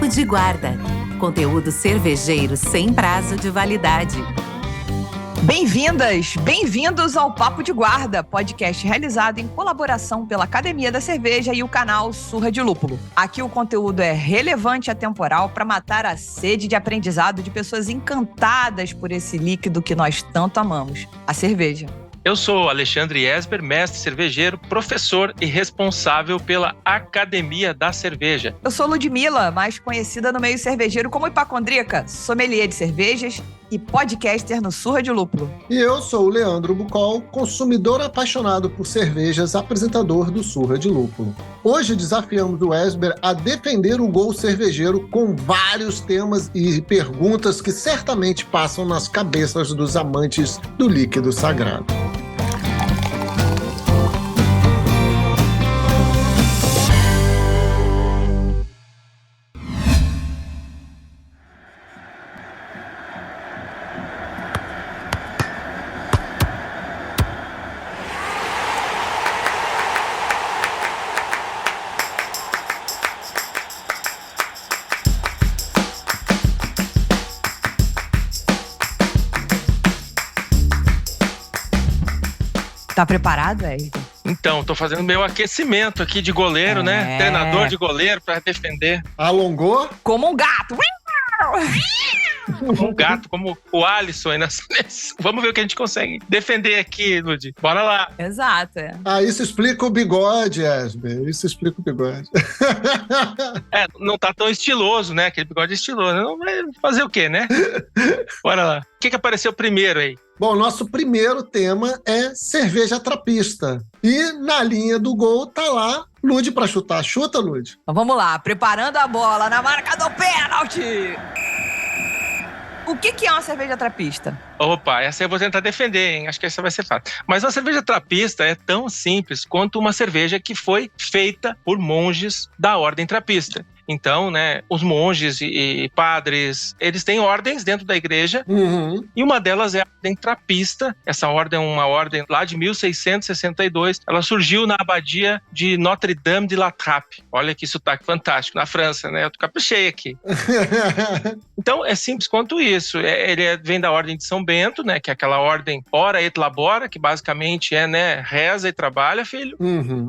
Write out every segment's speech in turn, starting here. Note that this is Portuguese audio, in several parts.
de Guarda. Conteúdo cervejeiro sem prazo de validade. Bem-vindas, bem-vindos ao Papo de Guarda, podcast realizado em colaboração pela Academia da Cerveja e o canal Surra de Lúpulo. Aqui o conteúdo é relevante e atemporal para matar a sede de aprendizado de pessoas encantadas por esse líquido que nós tanto amamos, a cerveja. Eu sou Alexandre Esber, mestre cervejeiro, professor e responsável pela Academia da Cerveja. Eu sou Ludmila, mais conhecida no meio cervejeiro como hipacondríaca, sommelier de cervejas e podcaster no Surra de Lúpulo. E eu sou o Leandro Bucol, consumidor apaixonado por cervejas, apresentador do Surra de Lúpulo. Hoje desafiamos o Esber a defender o gol cervejeiro com vários temas e perguntas que certamente passam nas cabeças dos amantes do líquido sagrado. Tá preparado, Esber? Então, tô fazendo meu aquecimento aqui de goleiro, né? Treinador de goleiro para defender. Alongou? Como um gato! Como um gato, como o Alisson aí na seleção. Vamos ver o que a gente consegue defender aqui, Lud. Bora lá. Exato. Isso explica o bigode, Esber. Isso explica o bigode. Não tá tão estiloso, né? Aquele bigode estiloso. Não vai fazer o quê, né? Bora lá. O que apareceu primeiro aí? Bom, nosso primeiro tema é cerveja trapista. E na linha do gol tá lá Lud para chutar. Chuta, Lud. Então vamos lá, preparando a bola na marca do pênalti. O que é uma cerveja trapista? Opa, essa eu vou tentar defender, hein? Acho que essa vai ser fácil. Mas uma cerveja trapista é tão simples quanto uma cerveja que foi feita por monges da ordem trapista. Então, né, os monges e padres, eles têm ordens dentro da igreja, e uma delas é a ordem trapista. Essa ordem é uma ordem lá de 1662. Ela surgiu na abadia de Notre-Dame de la Trappe. Olha que sotaque fantástico, na França, né? Eu caprichei aqui. Então, é simples quanto isso. Ele vem da ordem de São Bento, né, que é aquela ordem ora et labora, que basicamente é, né, reza e trabalha, filho.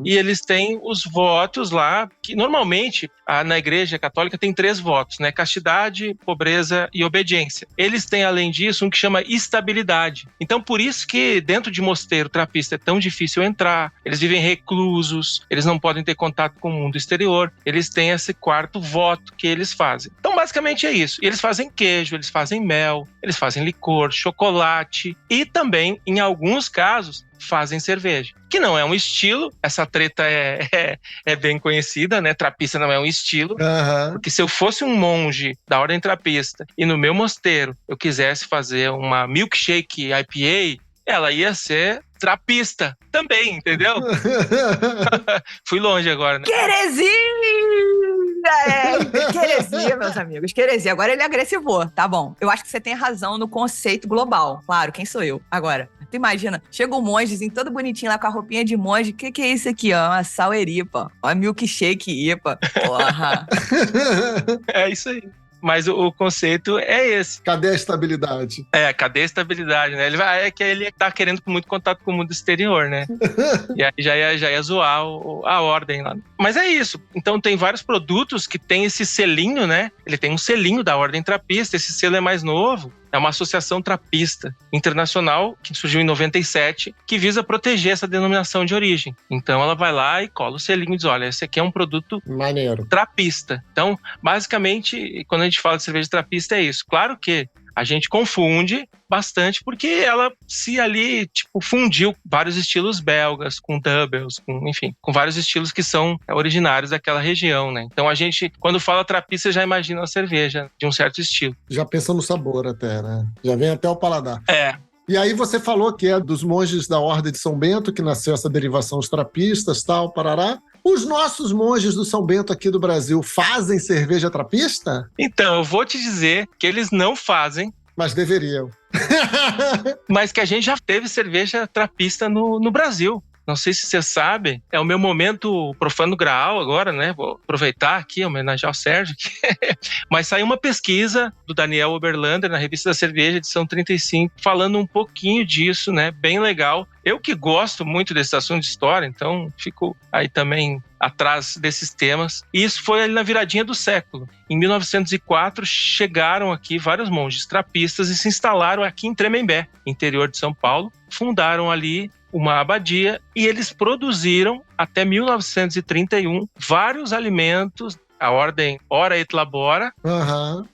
E eles têm os votos lá, que normalmente na Igreja Católica tem 3 votos, né? Castidade, pobreza e obediência. Eles têm, além disso, um que chama estabilidade. Então, por isso que dentro de mosteiro trapista é tão difícil entrar. Eles vivem reclusos, eles não podem ter contato com o mundo exterior. Eles têm esse 4º voto que eles fazem. Então, basicamente é isso. E eles fazem queijo, eles fazem mel, eles fazem licor, chocolate e também, em alguns casos, fazem cerveja. Que não é um estilo, essa treta é bem conhecida, né? Trapista não é um estilo. Porque se eu fosse um monge da ordem trapista e no meu mosteiro eu quisesse fazer uma milkshake IPA, ela ia ser trapista também, entendeu? Fui longe agora, né? Queresia, meus amigos, queresia. Agora ele agressivou, tá bom. Eu acho que você tem razão no conceito global. Claro, quem sou eu? Agora, tu imagina, chega um mongezinho todo bonitinho lá com a roupinha de monge. O que é isso aqui, ó? Uma saueripa. Uma milkshake ipa. Porra. É isso aí. Mas o conceito é esse. Cadê a estabilidade? Cadê a estabilidade, né? Ele tá querendo muito contato com o mundo exterior, né? E aí já ia zoar a ordem lá. Mas é isso. Então tem vários produtos que tem esse selinho, né? Ele tem um selinho da ordem trapista. Esse selo é mais novo. É uma associação trapista internacional que surgiu em 97, que visa proteger essa denominação de origem. Então ela vai lá e cola o selinho e diz, olha, esse aqui é um produto maneiro, trapista. Então, basicamente, quando a gente fala de cerveja trapista é isso. Claro que a gente confunde bastante porque ela se ali, fundiu vários estilos belgas com doubles, com vários estilos que são originários daquela região, né? Então a gente, quando fala trapista, já imagina uma cerveja de um certo estilo. Já pensa no sabor até, né? Já vem até o paladar. E aí você falou que é dos monges da Ordem de São Bento que nasceu essa derivação, os trapistas, tal, parará. Os nossos monges do São Bento aqui do Brasil fazem cerveja trapista? Então, eu vou te dizer que eles não fazem. Mas deveriam. Mas que a gente já teve cerveja trapista no Brasil. não sei se você sabe, é o meu momento profano graal agora, né? Vou aproveitar aqui, homenagear o Sérgio. Mas saiu uma pesquisa do Daniel Oberlander na Revista da Cerveja, edição 35, falando um pouquinho disso, né? Bem legal. Eu que gosto muito desse assunto de história, então fico aí também atrás desses temas. E isso foi ali na viradinha do século. Em 1904, chegaram aqui vários monges trapistas e se instalaram aqui em Tremembé, interior de São Paulo. Fundaram ali uma abadia e eles produziram, até 1931, vários alimentos, a ordem Ora et Labora,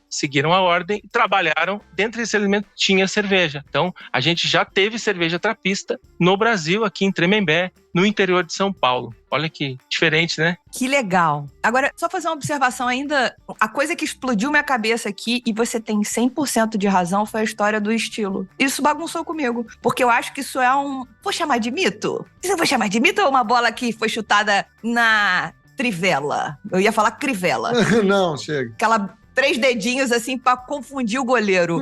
seguiram a ordem e trabalharam. Dentro desse alimento tinha cerveja. Então, a gente já teve cerveja trapista no Brasil, aqui em Tremembé, no interior de São Paulo. Olha que diferente, né? Que legal. Agora, só fazer uma observação ainda. A coisa que explodiu minha cabeça aqui, e você tem 100% de razão, foi a história do estilo. Isso bagunçou comigo. Porque eu acho que isso é vou chamar de mito? Isso eu vou chamar de mito ou uma bola que foi chutada na trivela? Eu ia falar crivela. Não, chega. Aquela 3 dedinhos assim pra confundir o goleiro.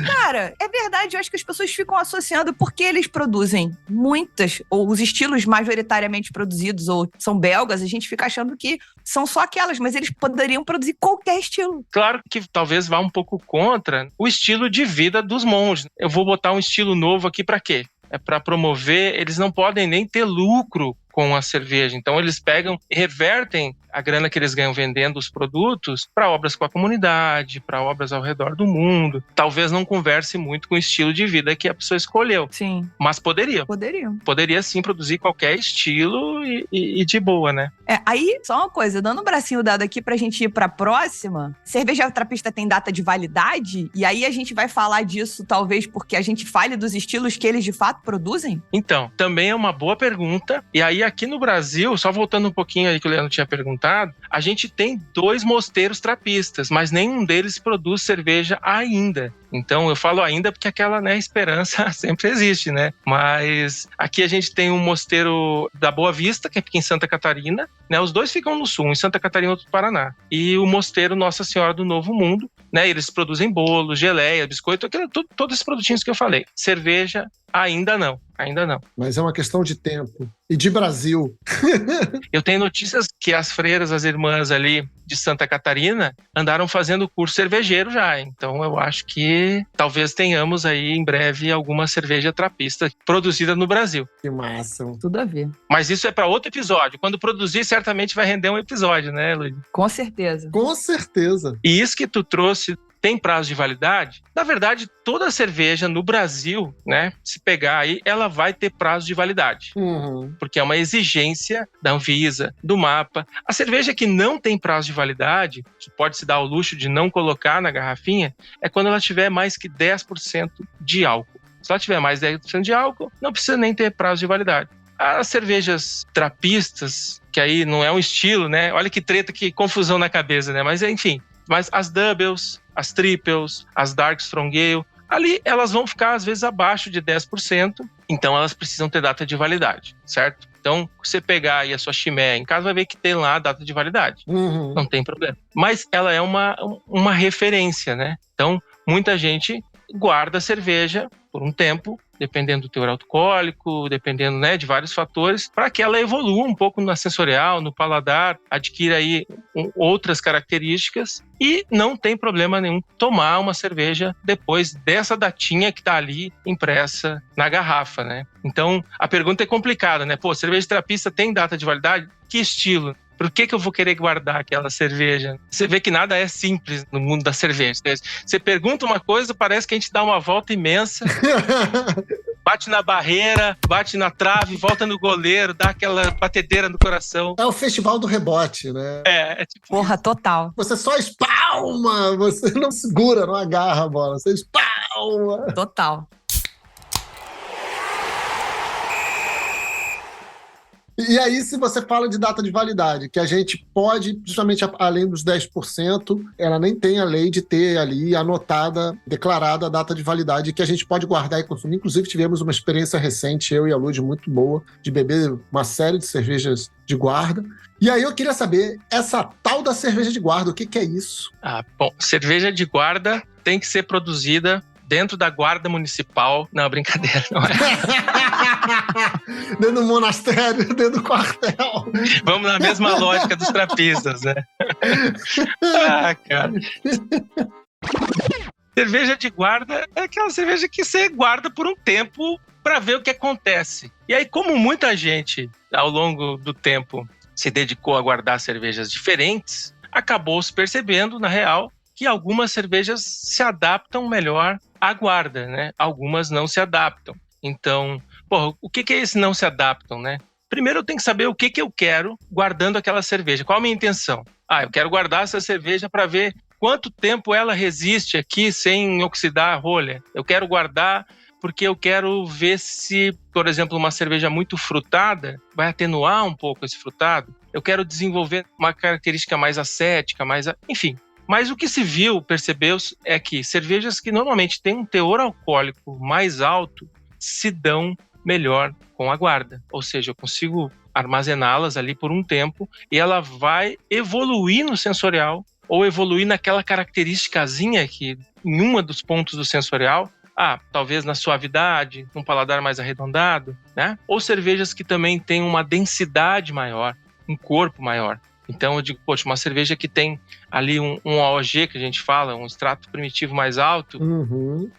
Cara, é verdade, eu acho que as pessoas ficam associando porque eles produzem muitas, ou os estilos majoritariamente produzidos, ou são belgas, a gente fica achando que são só aquelas, mas eles poderiam produzir qualquer estilo. Claro que talvez vá um pouco contra o estilo de vida dos monges. Eu vou botar um estilo novo aqui pra quê? É para promover, eles não podem nem ter lucro com a cerveja. Então eles pegam e revertem a grana que eles ganham vendendo os produtos para obras com a comunidade, para obras ao redor do mundo. Talvez não converse muito com o estilo de vida que a pessoa escolheu. Sim. Mas poderia. Poderia sim produzir qualquer estilo e de boa, né? Aí, só uma coisa, dando um bracinho dado aqui pra gente ir pra próxima, cerveja trapista tem data de validade? E aí a gente vai falar disso, talvez, porque a gente fale dos estilos que eles de fato produzem? Então, também é uma boa pergunta. E aí, aqui no Brasil, só voltando um pouquinho aí que o Leandro tinha perguntado, a gente tem 2 mosteiros trapistas, mas nenhum deles produz cerveja ainda. Então, eu falo ainda porque aquela, né, esperança sempre existe, né? Mas aqui a gente tem um mosteiro da Boa Vista, que fica em Santa Catarina, né? Os 2 ficam no sul, em Santa Catarina e outro no Paraná. E o mosteiro Nossa Senhora do Novo Mundo, né? Eles produzem bolo, geleia, biscoito, todos esses produtinhos que eu falei. Cerveja, ainda não. Mas é uma questão de tempo. E de Brasil. Eu tenho notícias que as freiras, as irmãs ali de Santa Catarina, andaram fazendo curso cervejeiro já. Então eu acho que talvez tenhamos aí em breve alguma cerveja trapista produzida no Brasil. Que massa. Tudo a ver. Mas isso é para outro episódio. Quando produzir, certamente vai render um episódio, né, Luiz? Com certeza. Com certeza. E isso que tu trouxe tem prazo de validade? Na verdade, toda cerveja no Brasil, né, se pegar aí, ela vai ter prazo de validade. Porque é uma exigência da Anvisa, do MAPA. A cerveja que não tem prazo de validade, que pode se dar ao luxo de não colocar na garrafinha, é quando ela tiver mais que 10% de álcool. Se ela tiver mais de 10% de álcool, não precisa nem ter prazo de validade. As cervejas trapistas, que aí não é um estilo, né? Olha que treta, que confusão na cabeça, né? Mas enfim, mas as doubles, as triples, as dark strong ale, ali elas vão ficar às vezes abaixo de 10%, então elas precisam ter data de validade, certo? Então, você pegar aí a sua chimé em casa, vai ver que tem lá a data de validade. Não tem problema. Mas ela é uma referência, né? Então, muita gente guarda a cerveja por um tempo, dependendo do teor alcoólico, dependendo, né, de vários fatores, para que ela evolua um pouco na sensorial, no paladar, adquira aí outras características, e não tem problema nenhum tomar uma cerveja depois dessa datinha que está ali impressa na garrafa, né? Então, a pergunta é complicada, né? Pô, cerveja trapista tem data de validade? Que estilo? Por que eu vou querer guardar aquela cerveja? Você vê que nada é simples no mundo da cerveja. Você pergunta uma coisa, parece que a gente dá uma volta imensa, bate na barreira, bate na trave, volta no goleiro, dá aquela batedeira no coração. É o festival do rebote, né? É tipo porra, isso. Total. Você só espalma, você não segura, não agarra a bola, você espalma. Total. E aí, se você fala de data de validade, que a gente pode, justamente além dos 10%, ela nem tem a lei de ter ali anotada, declarada a data de validade que a gente pode guardar e consumir. Inclusive, tivemos uma experiência recente, eu e a Lud, muito boa, de beber uma série de cervejas de guarda. E aí eu queria saber, essa tal da cerveja de guarda, o que é isso? Bom, cerveja de guarda tem que ser produzida dentro da guarda municipal. Não, brincadeira, não é. Dentro do monastério, dentro do quartel. Vamos na mesma lógica dos trapistas, né? Ah, cara. Cerveja de guarda é aquela cerveja que você guarda por um tempo para ver o que acontece. E aí, como muita gente, ao longo do tempo, se dedicou a guardar cervejas diferentes, acabou se percebendo, na real, que algumas cervejas se adaptam melhor à guarda, né? Algumas não se adaptam. Então, o que é esse não se adaptam, né? Primeiro eu tenho que saber o que eu quero guardando aquela cerveja. Qual a minha intenção? Eu quero guardar essa cerveja para ver quanto tempo ela resiste aqui sem oxidar a rolha. Eu quero guardar porque eu quero ver se, por exemplo, uma cerveja muito frutada vai atenuar um pouco esse frutado. Eu quero desenvolver uma característica mais acética, enfim. Mas o que se viu, percebeu-se, é que cervejas que normalmente têm um teor alcoólico mais alto se dão melhor com a guarda. Ou seja, eu consigo armazená-las ali por um tempo e ela vai evoluir no sensorial ou evoluir naquela característicazinha que, em um dos pontos do sensorial, talvez na suavidade, num paladar mais arredondado, né? Ou cervejas que também têm uma densidade maior, um corpo maior. Então eu digo, uma cerveja que tem ali um AOG, que a gente fala, um extrato primitivo mais alto,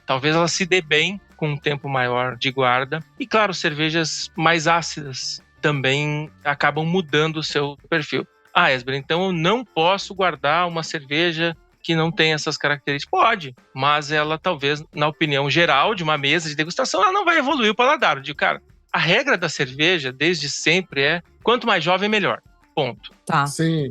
talvez ela se dê bem com um tempo maior de guarda. E claro, cervejas mais ácidas também acabam mudando o seu perfil. Esber, então eu não posso guardar uma cerveja que não tem essas características. Pode, mas ela talvez, na opinião geral de uma mesa de degustação, ela não vai evoluir o paladar. Eu digo, cara, a regra da cerveja, desde sempre, é quanto mais jovem, melhor. Ponto. Tá. Sim.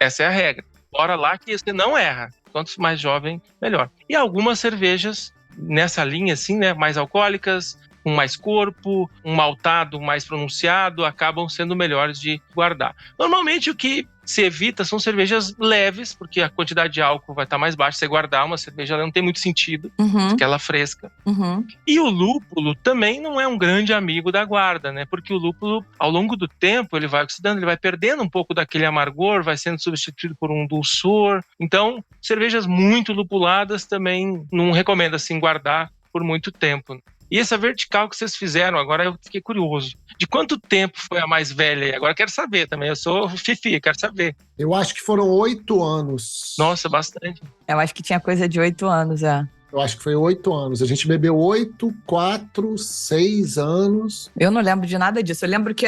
Essa é a regra. Bora lá que você não erra. Quanto mais jovem, melhor. E algumas cervejas nessa linha, assim, né, mais alcoólicas, com mais corpo, um maltado mais pronunciado, acabam sendo melhores de guardar. Normalmente o que se evita são cervejas leves, porque a quantidade de álcool vai estar mais baixa. Você guardar uma cerveja, ela não tem muito sentido, porque ela é fresca. E o lúpulo também não é um grande amigo da guarda, né? Porque o lúpulo, ao longo do tempo, ele vai oxidando, ele vai perdendo um pouco daquele amargor, vai sendo substituído por um dulçor. Então, cervejas muito lupuladas também não recomendo assim guardar por muito tempo. E essa vertical que vocês fizeram, agora eu fiquei curioso. De quanto tempo foi a mais velha? Agora eu quero saber também. Eu sou fifi, quero saber. Eu acho que foram 8 anos. Nossa, bastante. Eu acho que tinha coisa de 8 anos, Eu acho que foi 8 anos. A gente bebeu 8, 4, 6 anos. Eu não lembro de nada disso. Eu lembro que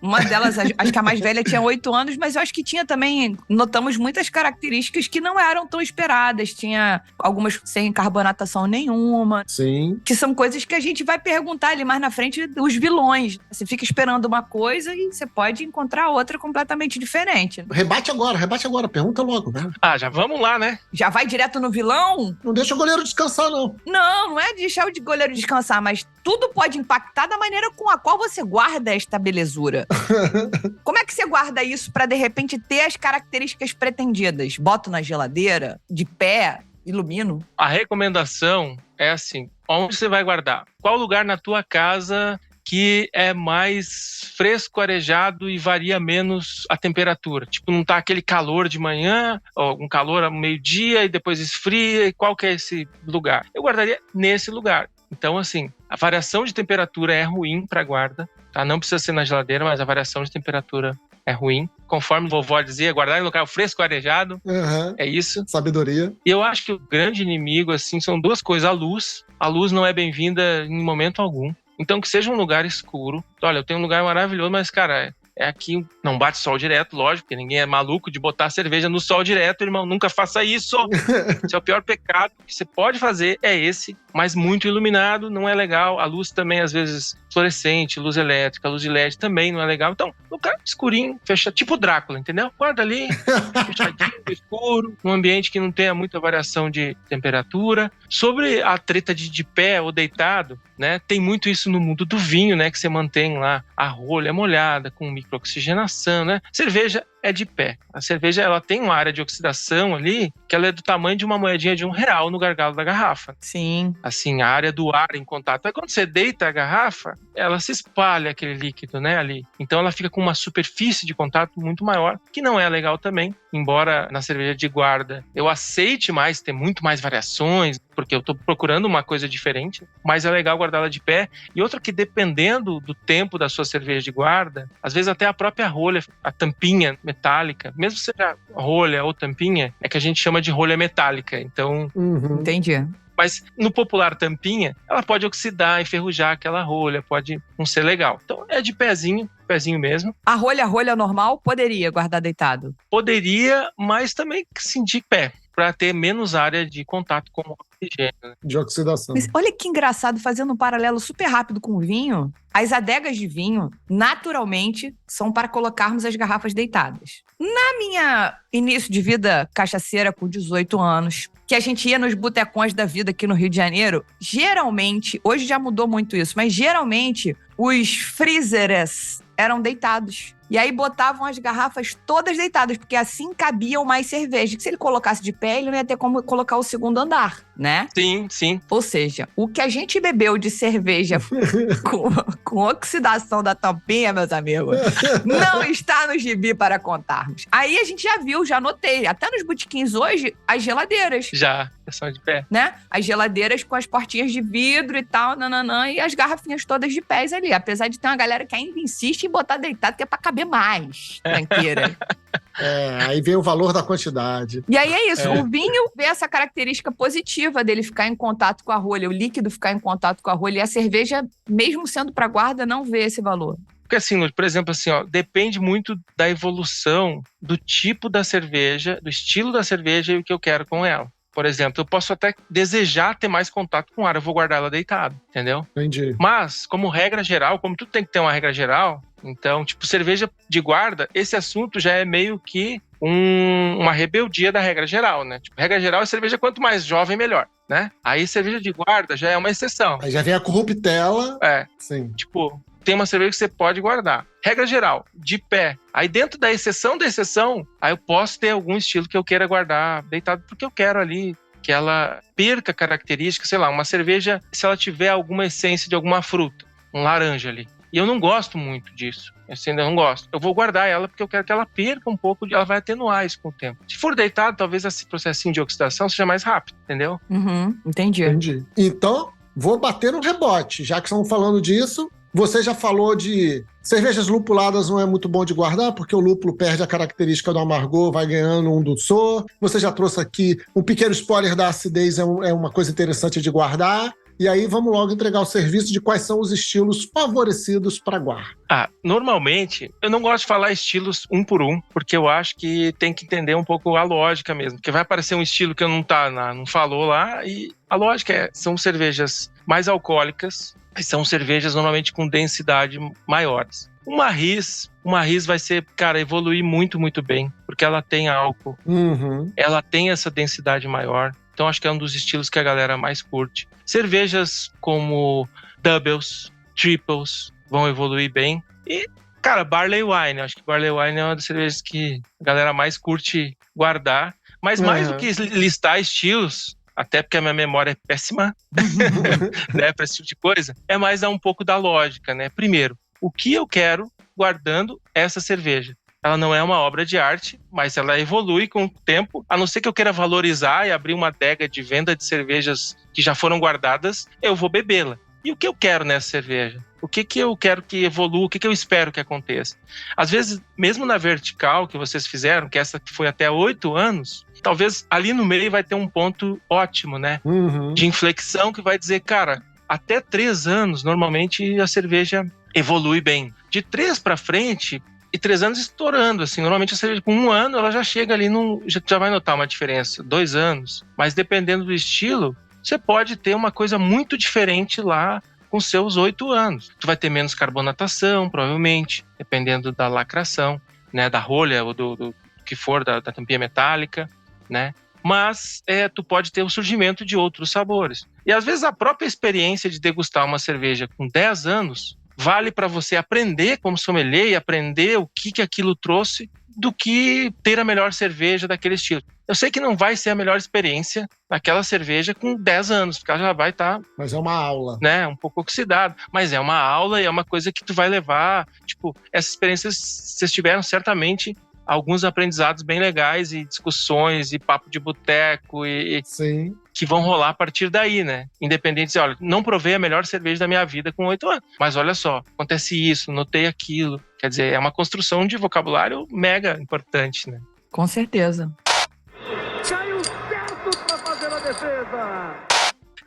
uma delas, acho que a mais velha tinha 8 anos, mas eu acho que tinha também, notamos muitas características que não eram tão esperadas. Tinha algumas sem carbonatação nenhuma. Sim. Que são coisas que a gente vai perguntar ali mais na frente, os vilões. Você fica esperando uma coisa e você pode encontrar outra completamente diferente. Rebate agora. Pergunta logo, né? Já vamos lá, né? Já vai direto no vilão? Não deixa o goleiro descansar, não. Não é deixar o goleiro descansar, mas tudo pode impactar da maneira com a qual você guarda esta belezura. Como é que você guarda isso para de repente ter as características pretendidas? Boto na geladeira, de pé, ilumino? A recomendação é assim, onde você vai guardar? Qual lugar na tua casa que é mais fresco, arejado e varia menos a temperatura? Tipo, não tá aquele calor de manhã, ou um calor ao meio-dia e depois esfria. E qual que é esse lugar? Eu guardaria nesse lugar. Então, assim, a variação de temperatura é ruim para guarda, tá? Não precisa ser na geladeira, mas a variação de temperatura é ruim. Conforme o vovó dizia, guardar em local fresco, arejado, é isso. Sabedoria. E eu acho que o grande inimigo, assim, são duas coisas. A luz. A luz não é bem-vinda em momento algum. Então, que seja um lugar escuro. Olha, eu tenho um lugar maravilhoso, mas, cara, é aqui, não bate sol direto, lógico, porque ninguém é maluco de botar cerveja no sol direto, irmão. Nunca faça isso. Esse é o pior pecado que você pode fazer, é esse. Mas muito iluminado, não é legal. A luz também, às vezes, fluorescente, luz elétrica, luz de LED também não é legal. Então, lugar escurinho, fecha, tipo Drácula, entendeu? Guarda ali, fechadinho, escuro, num ambiente que não tenha muita variação de temperatura. Sobre a treta de pé ou deitado, né? Tem muito isso no mundo do vinho, né? Que você mantém lá a rolha molhada, com microoxigenação, né? Cerveja é de pé. A cerveja, ela tem uma área de oxidação ali, que ela é do tamanho de uma moedinha de R$1 no gargalo da garrafa. Sim. Assim, a área do ar em contato. Aí quando você deita a garrafa, ela se espalha aquele líquido, né, ali. Então ela fica com uma superfície de contato muito maior, que não é legal também. Embora na cerveja de guarda eu aceite mais, ter muito mais variações, porque eu tô procurando uma coisa diferente, mas é legal guardá-la de pé. E outra que, dependendo do tempo da sua cerveja de guarda, às vezes até a própria rolha, a tampinha metálica, mesmo seja rolha ou tampinha, é que a gente chama de rolha metálica. Então, Entendi. mas no popular tampinha, ela pode oxidar, enferrujar aquela rolha, pode não ser legal. Então é de pezinho mesmo. A rolha normal poderia guardar deitado? Poderia, mas também sim de pé, para ter menos área de contato com o oxigênio. De oxidação. Mas olha que engraçado, fazendo um paralelo super rápido com o vinho, as adegas de vinho, naturalmente, são para colocarmos as garrafas deitadas. Na minha início de vida cachaceira com 18 anos, que a gente ia nos botecões da vida aqui no Rio de Janeiro, geralmente, hoje já mudou muito isso, mas geralmente os freezers eram deitados. E aí botavam as garrafas todas deitadas, porque assim cabiam mais cerveja. Que se ele colocasse de pé, ele não ia ter como colocar o segundo andar, né? Sim, sim. Ou seja, o que a gente bebeu de cerveja com oxidação da tampinha, meus amigos, não está no gibi para contarmos. Aí a gente já viu, já notei, até nos botequins hoje, as geladeiras. Já, são de pé. Né? As geladeiras com as portinhas de vidro e tal, nananã, e as garrafinhas todas de pés ali. Apesar de ter uma galera que ainda insiste em botar deitado, que é pra caber mais, tranqueira. Aí vem o valor da quantidade. E aí é isso, o vinho vê essa característica positiva dele ficar em contato com a rolha, o líquido ficar em contato com a rolha, e a cerveja, mesmo sendo para guarda, não vê esse valor. Porque assim, por exemplo, assim, depende muito da evolução do tipo da cerveja, do estilo da cerveja e o que eu quero com ela. Por exemplo, eu posso até desejar ter mais contato com o ar, eu vou guardar ela deitado, entendeu? Entendi. Mas, como regra geral, como tudo tem que ter uma regra geral, então, tipo, cerveja de guarda, esse assunto já é meio que uma rebeldia da regra geral, né? Tipo, regra geral é cerveja quanto mais jovem, melhor, né? Aí cerveja de guarda já é uma exceção. Aí já vem a corruptela. Sim. Tipo, tem uma cerveja que você pode guardar. Regra geral, de pé. Aí dentro da exceção, aí eu posso ter algum estilo que eu queira guardar deitado, porque eu quero ali que ela perca características, sei lá, uma cerveja, se ela tiver alguma essência de alguma fruta, um laranja ali. E eu não gosto muito disso. Assim, eu não gosto. Eu vou guardar ela porque eu quero que ela perca um pouco, ela vai atenuar isso com o tempo. Se for deitado, talvez esse processinho de oxidação seja mais rápido, entendeu? Entendi. Então, vou bater no rebote, já que estamos falando disso. Você já falou de cervejas lupuladas não é muito bom de guardar, porque o lúpulo perde a característica do amargor, vai ganhando um dulçor. Você já trouxe aqui um pequeno spoiler da acidez, é uma coisa interessante de guardar. E aí vamos logo entregar o serviço de quais são os estilos favorecidos para guarda. Normalmente, eu não gosto de falar estilos um por um, porque eu acho que tem que entender um pouco a lógica mesmo. Porque vai aparecer um estilo que eu não falou lá, e a lógica são cervejas mais alcoólicas, e são cervejas normalmente com densidade maiores. Uma Riz vai ser, evoluir muito, muito bem, porque ela tem álcool, ela tem essa densidade maior. Então acho que é um dos estilos que a galera mais curte. Cervejas como Doubles, Triples vão evoluir bem. E, Barley Wine. Acho que Barley Wine é uma das cervejas que a galera mais curte guardar. Mas mais do que listar estilos, até porque a minha memória é péssima, né, para esse tipo de coisa, é mais dar um pouco da lógica, né? Primeiro, o que eu quero guardando essa cerveja? Ela não é uma obra de arte, mas ela evolui com o tempo, a não ser que eu queira valorizar e abrir uma adega de venda de cervejas que já foram guardadas, eu vou bebê-la. E o que eu quero nessa cerveja? O que eu quero que evolua? O que eu espero que aconteça? Às vezes, mesmo na vertical que vocês fizeram, que essa foi até 8 anos, talvez ali no meio vai ter um ponto ótimo, né? De inflexão que vai dizer, até 3 anos, normalmente a cerveja evolui bem. De 3 para frente, e 3 anos estourando, assim, normalmente a cerveja com 1 ano, ela já chega ali, já vai notar uma diferença, 2 anos, mas dependendo do estilo, você pode ter uma coisa muito diferente lá com seus 8 anos. Tu vai ter menos carbonatação, provavelmente, dependendo da lacração, né, da rolha ou do que for, da tampinha metálica, né, mas tu pode ter o surgimento de outros sabores. E às vezes a própria experiência de degustar uma cerveja com 10 anos vale para você aprender como sommelier e aprender o que aquilo trouxe do que ter a melhor cerveja daquele estilo. Eu sei que não vai ser a melhor experiência naquela cerveja com 10 anos, porque ela já vai estar... Mas é uma aula. Né, um pouco oxidado. Mas é uma aula e é uma coisa que tu vai levar... Tipo, essas experiências, vocês tiveram certamente alguns aprendizados bem legais e discussões e papo de boteco e Sim. que vão rolar a partir daí, né? Independente de, olha, não provei a melhor cerveja da minha vida com 8 anos. Mas olha só, acontece isso, notei aquilo. Quer dizer, é uma construção de vocabulário mega importante, né? Com certeza. Caiu certo para fazer a defesa.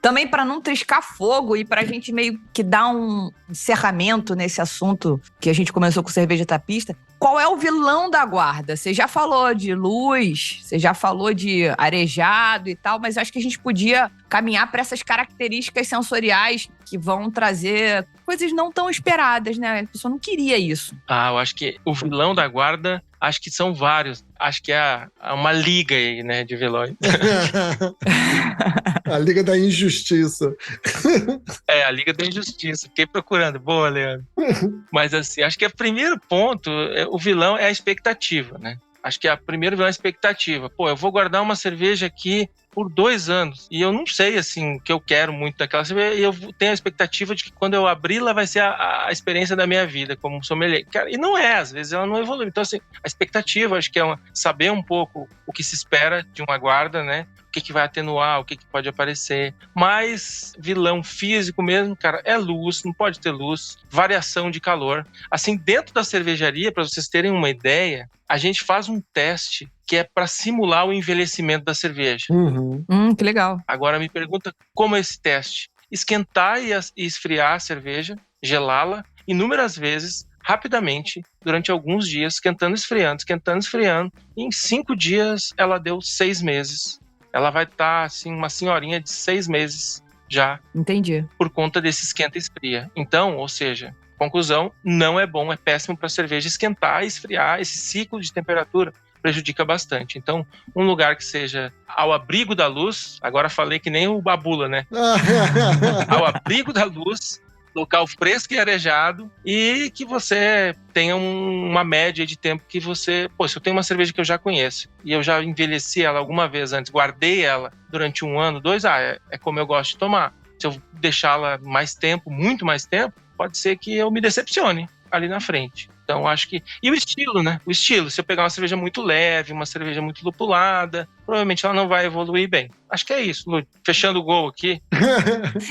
Também para não triscar fogo e para a gente meio que dar um encerramento nesse assunto que a gente começou com cerveja trapista, qual é o vilão da guarda? Você já falou de luz, você já falou de arejado e tal, mas acho que a gente podia caminhar para essas características sensoriais que vão trazer coisas não tão esperadas, né? A pessoa não queria isso. Eu acho que o vilão da guarda, acho que são vários. Acho que é uma liga aí, né, de vilões. A Liga da Injustiça. A Liga da Injustiça. Fiquei procurando. Boa, Leandro. Mas assim, acho que o primeiro ponto, o vilão é a expectativa, né? Acho que a primeira vilão é a expectativa. Pô, eu vou guardar uma cerveja aqui por 2 anos. E eu não sei, assim, que eu quero muito daquela cerveja. E eu tenho a expectativa de que quando eu abrir, ela vai ser a experiência da minha vida como sommelier. Cara, e não é, às vezes ela não evolui. Então, assim, a expectativa, acho que é saber um pouco o que se espera de uma guarda, né? O que vai atenuar, o que pode aparecer. Mas vilão físico mesmo, cara, é luz, não pode ter luz, variação de calor. Assim, dentro da cervejaria, para vocês terem uma ideia, a gente faz um teste que é para simular o envelhecimento da cerveja. Que legal. Agora me pergunta como é esse teste. Esquentar e esfriar a cerveja, gelá-la inúmeras vezes, rapidamente, durante alguns dias, esquentando e esfriando. E em 5 dias ela deu 6 meses. Ela vai estar, assim, uma senhorinha de 6 meses já. Entendi. Por conta desse esquenta e esfria. Então, ou seja, conclusão, não é bom, é péssimo para a cerveja esquentar e esfriar. Esse ciclo de temperatura prejudica bastante. Então, um lugar que seja ao abrigo da luz, agora falei que nem o Babula, né? Ao abrigo da luz, local fresco e arejado, e que você tenha uma média de tempo que você... Pô, se eu tenho uma cerveja que eu já conheço e eu já envelheci ela alguma vez antes, guardei ela durante 1 ano, 2, é como eu gosto de tomar. Se eu deixá-la mais tempo, muito mais tempo, pode ser que eu me decepcione ali na frente. Então, acho que... E o estilo, né? O estilo. Se eu pegar uma cerveja muito leve, uma cerveja muito lupulada, provavelmente ela não vai evoluir bem. Acho que é isso, Lu. Fechando o gol aqui.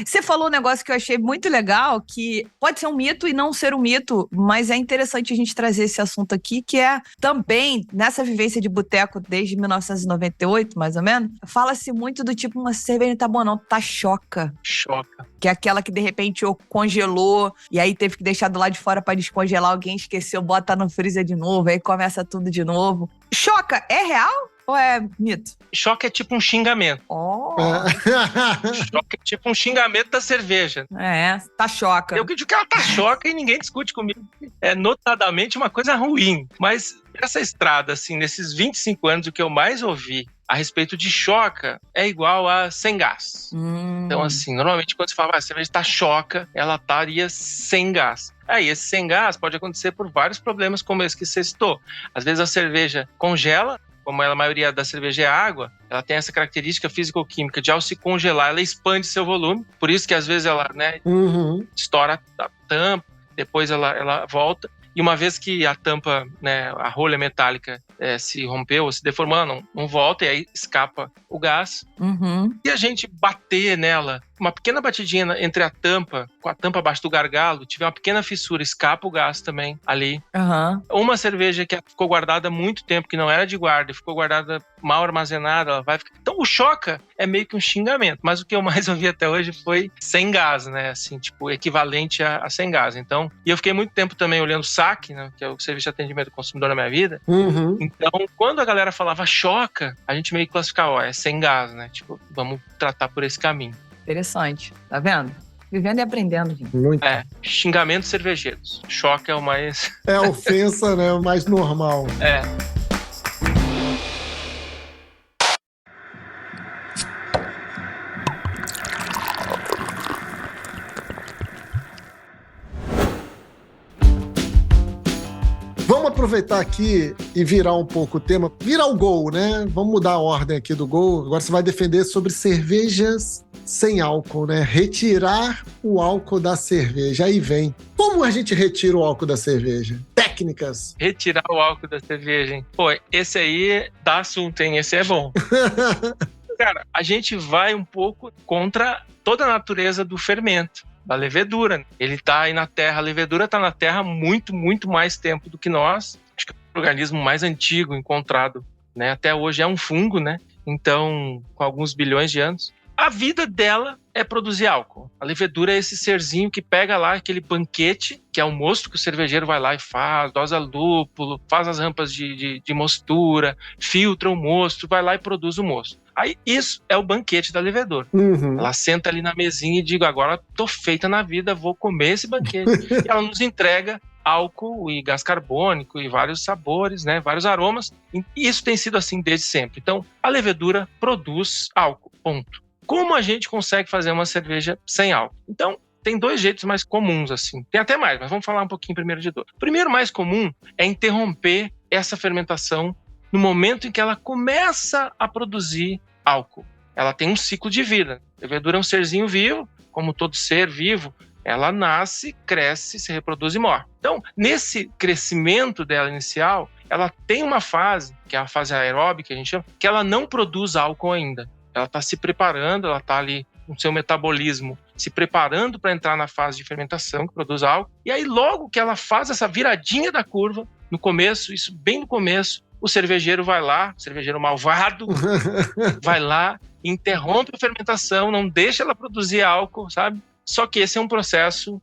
Você falou um negócio que eu achei muito legal, que pode ser um mito e não ser um mito, mas é interessante a gente trazer esse assunto aqui, que é também, nessa vivência de boteco desde 1998, mais ou menos, fala-se muito do tipo, uma cerveja não tá boa não, tá choca. Choca. Que é aquela que de repente congelou e aí teve que deixar do lado de fora pra descongelar, alguém esqueceu, bota no freezer de novo, aí começa tudo de novo. Choca, é real ou é mito? Choca é tipo um xingamento. Choca é tipo um xingamento da cerveja. Tá choca. Eu digo que ela tá choca e ninguém discute comigo. É notadamente uma coisa ruim. Mas essa estrada, assim, nesses 25 anos, o que eu mais ouvi a respeito de choca é igual a sem gás. Então, assim, normalmente quando você fala, a cerveja tá choca, ela estaria sem gás. Aí, esse sem gás pode acontecer por vários problemas, como esse que você citou. Às vezes a cerveja congela, como a maioria da cerveja é água, ela tem essa característica físico-química de, ao se congelar, ela expande seu volume. Por isso que às vezes ela, né, estoura a tampa, depois ela volta. E uma vez que a tampa, né, a rolha metálica se rompeu ou se deformou, não volta, e aí escapa o gás. E a gente bater nela, uma pequena batidinha entre a tampa, com a tampa abaixo do gargalo, tiver uma pequena fissura, escapa o gás também ali. Uma cerveja que ficou guardada há muito tempo, que não era de guarda, ficou guardada mal armazenada, ela vai ficar... Então o choca é meio que um xingamento, mas o que eu mais ouvi até hoje foi sem gás, né? Assim, tipo, equivalente a sem gás. Então, e eu fiquei muito tempo também olhando o SAC, né? Que é o Serviço de Atendimento ao Consumidor na minha vida. Então, quando a galera falava choca, a gente meio que classificava, é sem gás, né? Tipo, vamos tratar por esse caminho. Interessante. Tá vendo? Vivendo e aprendendo, gente. Muito. Xingamentos cervejeiros. Choque é o mais... É a ofensa, né? O mais normal. Vamos Vamos aproveitar aqui e virar um pouco o tema. Virar o gol, né? Vamos mudar a ordem aqui do gol. Agora você vai defender sobre cervejas sem álcool, né? Retirar o álcool da cerveja. Aí vem. Como a gente retira o álcool da cerveja? Técnicas. Retirar o álcool da cerveja, hein? Pô, esse aí dá assunto, hein? Esse é bom. Cara, a gente vai um pouco contra toda a natureza do fermento, da levedura. Ele tá aí na terra, a levedura tá na terra há muito, muito mais tempo do que nós. Acho que é o organismo mais antigo encontrado, né? Até hoje é um fungo, né? Então, com alguns bilhões de anos. A vida dela é produzir álcool. A levedura é esse serzinho que pega lá aquele banquete, que é o mosto que o cervejeiro vai lá e faz, dosa lúpulo, faz as rampas de mostura, filtra o mosto, vai lá e produz o mosto. Aí isso é o banquete da levedura. Uhum. Ela senta ali na mesinha e diz, agora tô feita na vida, vou comer esse banquete. E ela nos entrega álcool e gás carbônico e vários sabores, né, vários aromas. E isso tem sido assim desde sempre. Então, a levedura produz álcool, ponto. Como a gente consegue fazer uma cerveja sem álcool? Então, tem dois jeitos mais comuns, assim. Tem até mais, mas vamos falar um pouquinho primeiro de dois. O primeiro mais comum é interromper essa fermentação no momento em que ela começa a produzir álcool. Ela tem um ciclo de vida. A levedura é um serzinho vivo, como todo ser vivo, ela nasce, cresce, se reproduz e morre. Então, nesse crescimento dela inicial, ela tem uma fase, que é a fase aeróbica, que a gente chama, que ela não produz álcool ainda. Ela está se preparando, ela está ali com seu metabolismo, se preparando para entrar na fase de fermentação, que produz álcool. E aí, logo que ela faz essa viradinha da curva, no começo, isso bem no começo, o cervejeiro vai lá, o cervejeiro malvado, vai lá, interrompe a fermentação, não deixa ela produzir álcool, sabe? Só que esse é um processo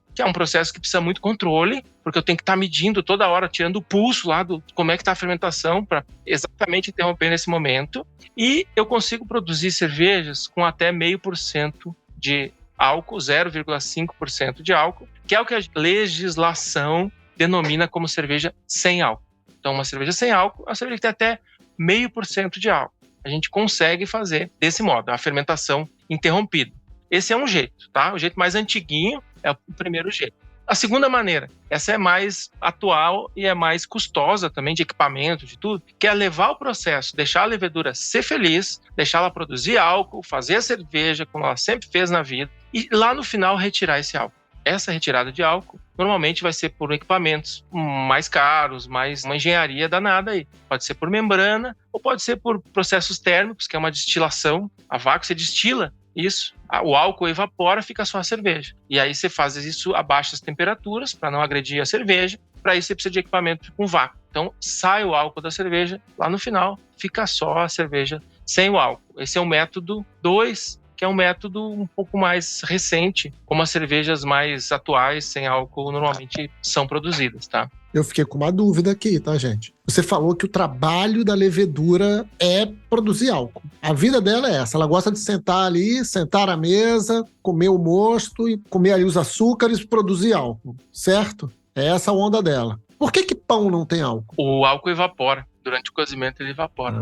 que precisa muito controle, porque eu tenho que estar medindo toda hora, tirando o pulso lá do como é que está a fermentação para exatamente interromper nesse momento. E eu consigo produzir cervejas com até 0,5% de álcool, 0,5% de álcool, que é o que a legislação denomina como cerveja sem álcool. Então, uma cerveja sem álcool é uma cerveja que tem até 0,5% de álcool. A gente consegue fazer desse modo, a fermentação interrompida. Esse é um jeito, tá? O jeito mais antiguinho é o primeiro jeito. A segunda maneira, essa é mais atual e é mais custosa também, de equipamento, de tudo, que é levar o processo, deixar a levedura ser feliz, deixar ela produzir álcool, fazer a cerveja como ela sempre fez na vida e lá no final retirar esse álcool. Essa retirada de álcool normalmente vai ser por equipamentos mais caros, mais uma engenharia danada aí. Pode ser por membrana ou pode ser por processos térmicos, que é uma destilação. A vácuo você destila isso, o álcool evapora, fica só a cerveja. E aí você faz isso a baixas temperaturas para não agredir a cerveja. Para isso você precisa de equipamento com vácuo. Então sai o álcool da cerveja, lá no final fica só a cerveja sem o álcool. Esse é o método 2, que é um método um pouco mais recente, como as cervejas mais atuais sem álcool normalmente são produzidas, tá? Eu fiquei com uma dúvida aqui, tá, gente? Você falou que o trabalho da levedura é produzir álcool. A vida dela é essa. Ela gosta de sentar ali, sentar à mesa, comer o mosto e comer ali os açúcares e produzir álcool, certo? É essa a onda dela. Por que pão não tem álcool? O álcool evapora. Durante o cozimento ele evapora.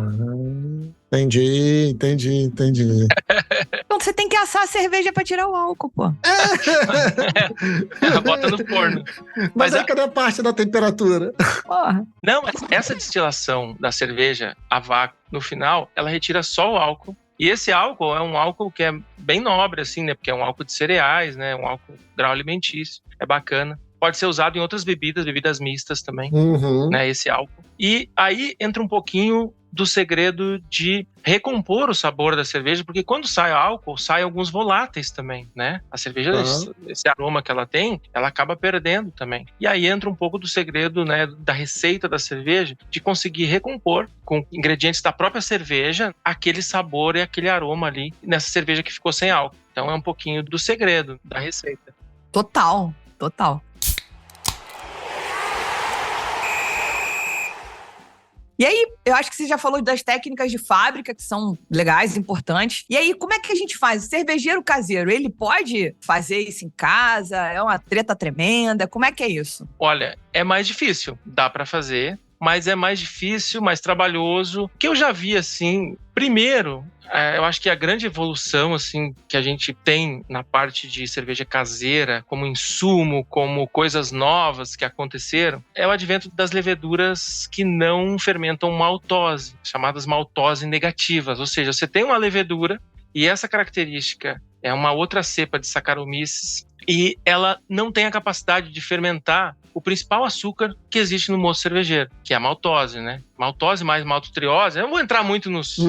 Entendi. Então você tem que assar a cerveja pra tirar o álcool, pô. Ela bota no forno. Mas aí cadê a parte da temperatura? Porra. Não, mas essa destilação da cerveja a vácuo, no final, ela retira só o álcool. E esse álcool é um álcool que é bem nobre, assim, né? Porque é um álcool de cereais, né? Um álcool grau alimentício. É bacana. Pode ser usado em outras bebidas mistas também, né? Esse álcool. E aí entra um pouquinho do segredo de recompor o sabor da cerveja, porque quando sai álcool, saem alguns voláteis também, né? A cerveja, esse aroma que ela tem, ela acaba perdendo também. E aí entra um pouco do segredo, né, da receita da cerveja, de conseguir recompor com ingredientes da própria cerveja aquele sabor e aquele aroma ali nessa cerveja que ficou sem álcool. Então é um pouquinho do segredo da receita. Total. E aí, eu acho que você já falou das técnicas de fábrica, que são legais, importantes. E aí, como é que a gente faz? O cervejeiro caseiro, ele pode fazer isso em casa? É uma treta tremenda? Como é que é isso? Olha, é mais difícil. Dá para fazer, mas é mais difícil, mais trabalhoso. O que eu já vi, assim, primeiro, eu acho que a grande evolução, assim, que a gente tem na parte de cerveja caseira, como insumo, como coisas novas que aconteceram, é o advento das leveduras que não fermentam maltose, chamadas maltose negativas. Ou seja, você tem uma levedura e essa característica é uma outra cepa de Saccharomyces e ela não tem a capacidade de fermentar o principal açúcar que existe no mosto cervejeiro, que é a maltose, né? Maltose mais maltotriose. Eu não vou entrar muito nos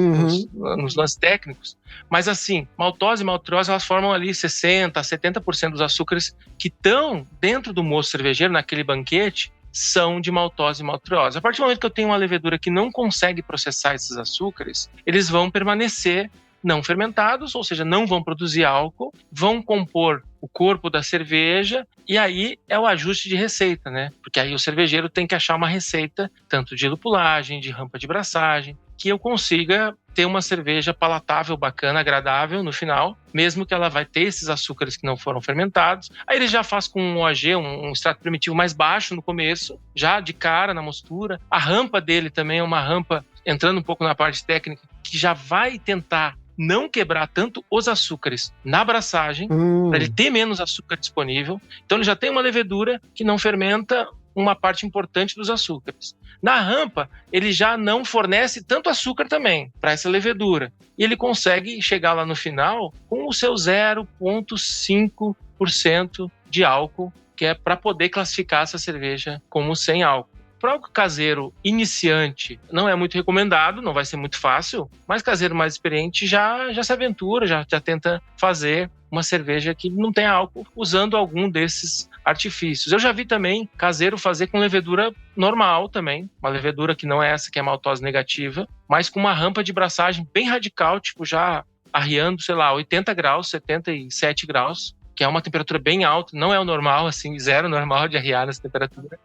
lances técnicos, mas assim, maltose e maltotriose, elas formam ali 60% a 70% dos açúcares que estão dentro do mosto cervejeiro, naquele banquete, são de maltose e maltotriose. A partir do momento que eu tenho uma levedura que não consegue processar esses açúcares, eles vão permanecer não fermentados, ou seja, não vão produzir álcool, vão compor o corpo da cerveja, e aí é o ajuste de receita, né? Porque aí o cervejeiro tem que achar uma receita, tanto de lupulagem, de rampa de braçagem, que eu consiga ter uma cerveja palatável, bacana, agradável no final, mesmo que ela vai ter esses açúcares que não foram fermentados. Aí ele já faz com um OG, um extrato primitivo mais baixo no começo, já de cara na mostura. A rampa dele também é uma rampa, entrando um pouco na parte técnica, que já vai tentar não quebrar tanto os açúcares na braçagem, para ele ter menos açúcar disponível. Então ele já tem uma levedura que não fermenta uma parte importante dos açúcares. Na rampa, ele já não fornece tanto açúcar também para essa levedura. E ele consegue chegar lá no final com o seu 0,5% de álcool, que é para poder classificar essa cerveja como sem álcool. Para o caseiro iniciante, não é muito recomendado, não vai ser muito fácil, mas caseiro mais experiente já se aventura, já tenta fazer uma cerveja que não tem álcool usando algum desses artifícios. Eu já vi também caseiro fazer com levedura normal também, uma levedura que não é essa, que é maltose negativa, mas com uma rampa de braçagem bem radical, tipo já arriando, 80 graus, 77 graus, que é uma temperatura bem alta, não é o normal, assim, zero normal de arriar nessa temperatura,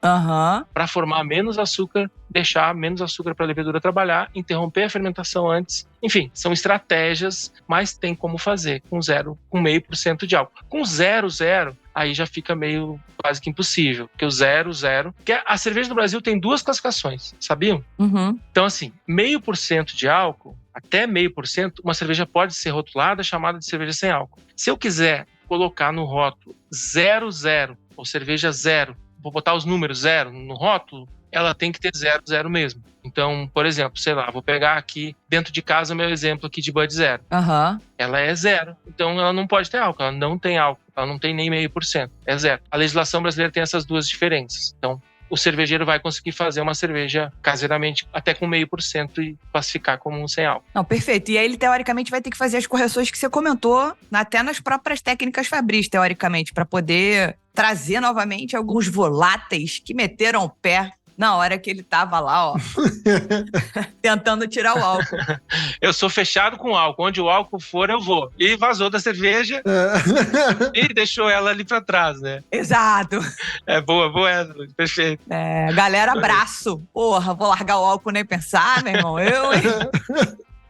para formar menos açúcar, deixar menos açúcar para a levedura trabalhar, interromper a fermentação antes. Enfim, são estratégias, mas tem como fazer com 0,5% de álcool. Com 0,0, aí já fica meio quase que impossível, porque o 0,0, que a cerveja do Brasil tem 2 classificações, sabiam? Então, assim, 0,5% de álcool, até 0,5%, uma cerveja pode ser rotulada, chamada de cerveja sem álcool. Se eu quiser colocar no rótulo 0,0 ou cerveja 0, vou botar os números 0 no rótulo, ela tem que ter 0,0 mesmo. Então, por exemplo, vou pegar aqui dentro de casa o meu exemplo aqui de Bud Zero. Ela é 0, então ela não pode ter álcool, ela não tem álcool, ela não tem nem 0,5%, é 0. A legislação brasileira tem essas duas diferenças. Então, o cervejeiro vai conseguir fazer uma cerveja caseiramente até com 0,5% e classificar como um sem álcool. Não, perfeito. E aí ele, teoricamente, vai ter que fazer as correções que você comentou, até nas próprias técnicas Fabris, teoricamente, para poder trazer novamente alguns voláteis que meteram o pé na hora que ele tava lá, tentando tirar o álcool. Eu sou fechado com álcool. Onde o álcool for, eu vou. E vazou da cerveja e deixou ela ali pra trás, né? Exato. É boa essa, perfeito. Galera, abraço. Porra, vou largar o álcool nem pensar, meu irmão. hein?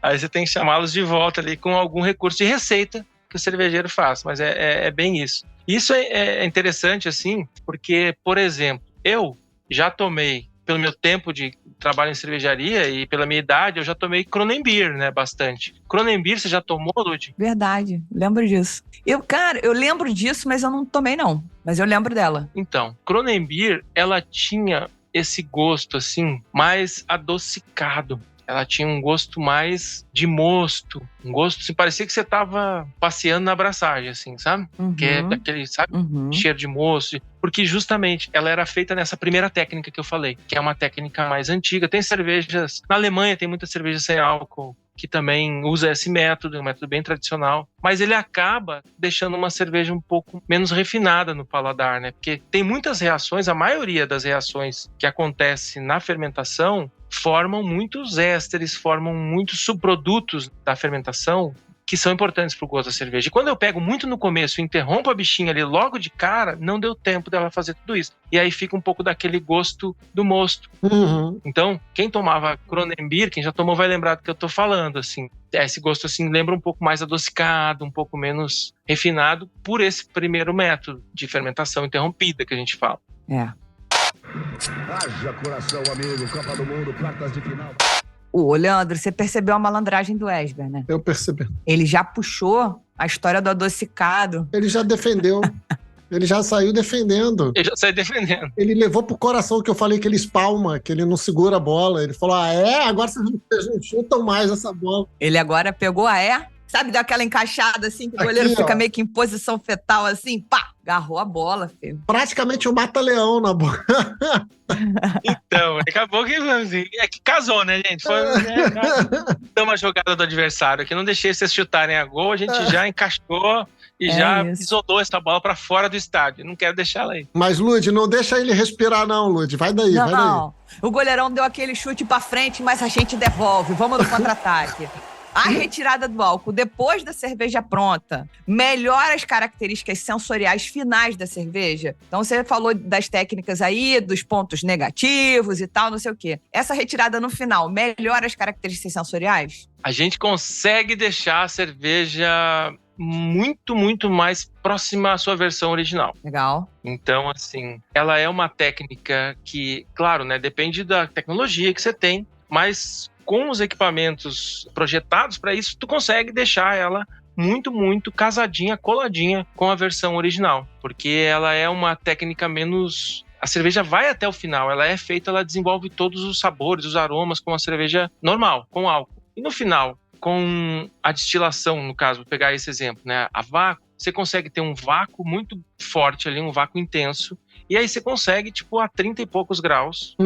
Aí você tem que chamá-los de volta ali com algum recurso de receita que o cervejeiro faz. Mas é bem isso. Isso é interessante, assim, porque, por exemplo, eu já tomei, pelo meu tempo de trabalho em cervejaria e pela minha idade, eu já tomei Kronenbier, né, bastante. Kronenbier, você já tomou, Lud? Verdade, lembro disso. Eu lembro disso, mas eu não tomei, não. Mas eu lembro dela. Então, Kronenbier, ela tinha esse gosto, assim, mais adocicado. Ela tinha um gosto mais de mosto. Um gosto, assim, parecia que você tava passeando na abraçagem, assim, sabe? Que é daquele, sabe? Cheiro de mosto. Porque justamente ela era feita nessa primeira técnica que eu falei, que é uma técnica mais antiga. Tem cervejas... Na Alemanha tem muita cerveja sem álcool, que também usa esse método, um método bem tradicional. Mas ele acaba deixando uma cerveja um pouco menos refinada no paladar, né? Porque tem muitas reações, a maioria das reações que acontecem na fermentação formam muitos ésteres, formam muitos subprodutos da fermentação que são importantes para o gosto da cerveja. E quando eu pego muito no começo e interrompo a bichinha ali logo de cara, não deu tempo dela fazer tudo isso. E aí fica um pouco daquele gosto do mosto. Então, quem tomava Kronenbier, quem já tomou vai lembrar do que eu tô falando, assim. Esse gosto, assim, lembra um pouco mais adocicado, um pouco menos refinado por esse primeiro método de fermentação interrompida que a gente fala. Haja coração, amigo. Copa do Mundo, quartas de final. Ô, Leandro, você percebeu a malandragem do Esber, né? Eu percebi. Ele já puxou a história do adocicado. Ele já defendeu. Ele já saiu defendendo. Eu já saí defendendo. Ele levou pro coração que eu falei que ele espalma, que ele não segura a bola. Ele falou, agora vocês não chutam mais essa bola. Ele agora pegou sabe, deu aquela encaixada assim, que o goleiro fica meio que em posição fetal assim, pá, agarrou a bola, filho. Praticamente um mata-leão na bola. Então, acabou que assim, que casou, né, gente? Foi uma jogada do adversário que não deixei vocês chutarem a gol, a gente já encaixou e já isolou essa bola pra fora do estádio. Não quero deixar ela aí. Mas, Lud, não deixa ele respirar não, Lud. Vai daí, vai daí. Não, o goleirão deu aquele chute pra frente, mas a gente devolve. Vamos no contra-ataque. A retirada do álcool depois da cerveja pronta melhora as características sensoriais finais da cerveja. Então, você falou das técnicas aí, dos pontos negativos e tal, não sei o quê. Essa retirada no final melhora as características sensoriais? A gente consegue deixar a cerveja muito, muito mais próxima à sua versão original. Legal. Então, assim, ela é uma técnica que, claro, né, depende da tecnologia que você tem, mas com os equipamentos projetados para isso, tu consegue deixar ela muito, muito casadinha, coladinha com a versão original, porque ela é uma técnica menos... A cerveja vai até o final, ela é feita, ela desenvolve todos os sabores, os aromas com a cerveja normal, com álcool. E no final, com a destilação, no caso, vou pegar esse exemplo, né, a vácuo, você consegue ter um vácuo muito forte ali, um vácuo intenso, e aí você consegue, tipo, a 30 e poucos graus,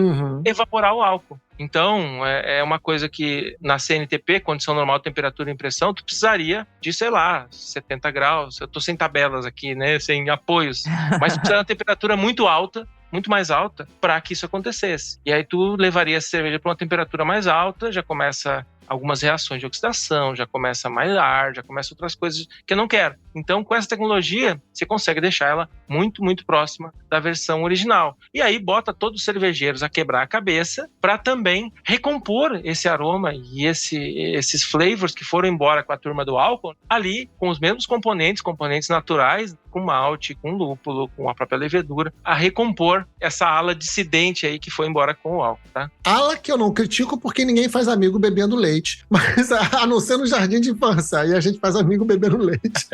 evaporar o álcool. Então, é uma coisa que na CNTP, condição normal de temperatura e impressão, tu precisaria de, sei lá, 70 graus. Eu tô sem tabelas aqui, né, sem apoios. Mas tu precisa de uma temperatura muito alta, muito mais alta, para que isso acontecesse. E aí tu levaria a cerveja para uma temperatura mais alta, já começa algumas reações de oxidação, já começa mais ar, já começa outras coisas que eu não quero. Então, com essa tecnologia, você consegue deixar ela muito, muito próxima da versão original. E aí bota todos os cervejeiros a quebrar a cabeça para também recompor esse aroma e esses flavors que foram embora com a turma do álcool, ali com os mesmos componentes naturais, com malte, com lúpulo, com a própria levedura, a recompor essa ala dissidente aí que foi embora com o álcool, tá? Ala que eu não critico porque ninguém faz amigo bebendo leite, mas a não ser no jardim de infância, aí a gente faz amigo bebendo leite.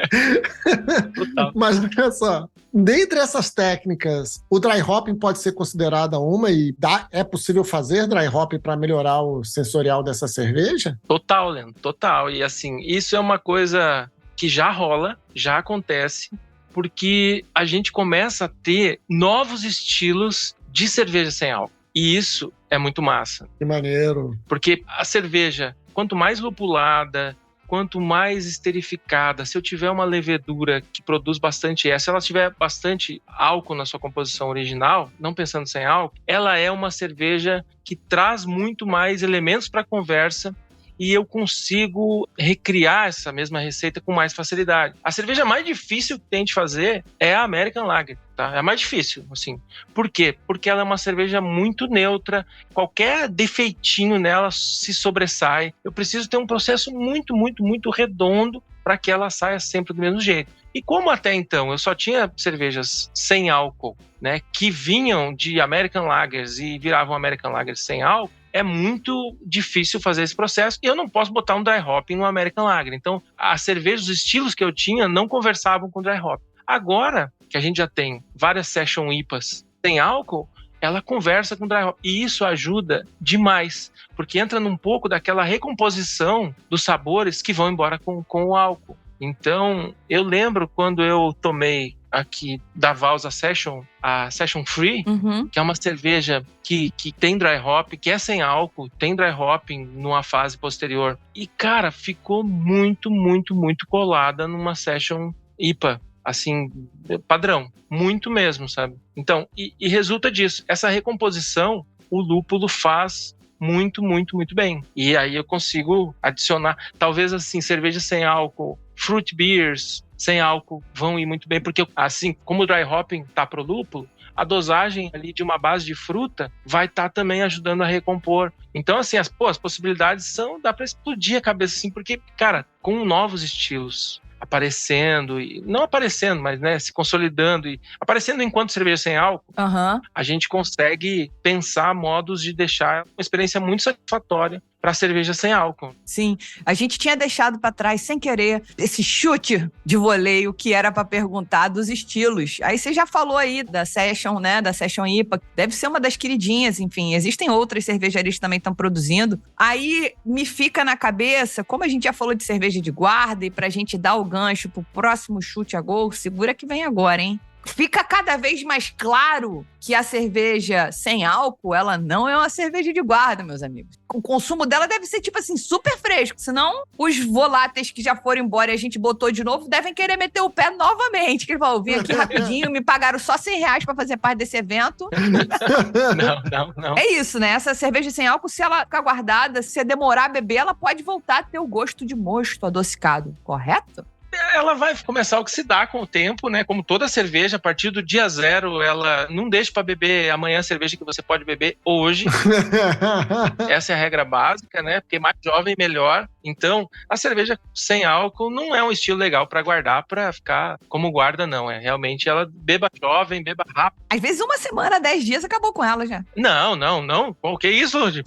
Total. Mas olha só, dentre essas técnicas, o dry hopping pode ser considerada uma e é possível fazer dry hopping para melhorar o sensorial dessa cerveja? Total, Leandro, total. E assim, isso é uma coisa que já rola, já acontece, porque a gente começa a ter novos estilos de cerveja sem álcool. E isso é muito massa. Que maneiro. Porque a cerveja, quanto mais lupulada, quanto mais esterificada, se eu tiver uma levedura que produz bastante se ela tiver bastante álcool na sua composição original, não pensando sem álcool, ela é uma cerveja que traz muito mais elementos para a conversa e eu consigo recriar essa mesma receita com mais facilidade. A cerveja mais difícil que tem de fazer é a American Lager, tá? É a mais difícil, assim. Por quê? Porque ela é uma cerveja muito neutra, qualquer defeitinho nela se sobressai. Eu preciso ter um processo muito, muito, muito redondo para que ela saia sempre do mesmo jeito. E como até então eu só tinha cervejas sem álcool, né, que vinham de American Lagers e viravam American Lagers sem álcool, é muito difícil fazer esse processo e eu não posso botar um dry hopping no American Lager. Então, as cervejas, os estilos que eu tinha não conversavam com dry hopping. Agora que a gente já tem várias Session IPAs sem álcool, ela conversa com dry hopping. E isso ajuda demais, porque entra num pouco daquela recomposição dos sabores que vão embora com o álcool. Então, eu lembro quando eu tomei aqui da Vals a Session Free, que é uma cerveja que tem dry hop, que é sem álcool, tem dry hopping numa fase posterior. E, cara, ficou muito, muito, muito colada numa Session IPA, assim, padrão, muito mesmo, sabe? Então, e resulta disso. Essa recomposição, o lúpulo faz muito, muito, muito bem. E aí eu consigo adicionar, talvez assim, cerveja sem álcool, fruit beers sem álcool vão ir muito bem, porque assim, como o dry hopping tá pro lúpulo, a dosagem ali de uma base de fruta vai estar também ajudando a recompor. Então, assim, as possibilidades dá para explodir a cabeça, assim, porque, cara, com novos estilos, aparecendo, e não aparecendo, mas né, se consolidando e aparecendo enquanto cerveja sem álcool, a gente consegue pensar modos de deixar uma experiência muito satisfatória para cerveja sem álcool. Sim, a gente tinha deixado para trás, sem querer, esse chute de voleio que era para perguntar dos estilos. Aí você já falou aí da Session, né, da Session IPA, deve ser uma das queridinhas, enfim, existem outras cervejarias que também estão produzindo. Aí me fica na cabeça, como a gente já falou de cerveja de guarda e pra gente dar o gancho pro próximo chute a gol, segura que vem agora, hein? Fica cada vez mais claro que a cerveja sem álcool, ela não é uma cerveja de guarda, meus amigos. O consumo dela deve ser, tipo assim, super fresco. Senão, os voláteis que já foram embora e a gente botou de novo, devem querer meter o pé novamente. Que eles vão vir aqui rapidinho, me pagaram só R$100 pra fazer parte desse evento. Não. É isso, né? Essa cerveja sem álcool, se ela ficar guardada, se demorar a beber, ela pode voltar a ter o gosto de mosto adocicado, correto? Ela vai começar a oxidar com o tempo, né? Como toda cerveja, a partir do dia 0, ela não deixa para beber amanhã a cerveja que você pode beber hoje. Essa é a regra básica, né? Porque mais jovem, melhor. Então, a cerveja sem álcool não é um estilo legal para guardar, para ficar como guarda, não. É realmente ela beba jovem, beba rápido. Às vezes 1 semana, 10 dias, acabou com ela já. Não. Pô, que isso, Lud?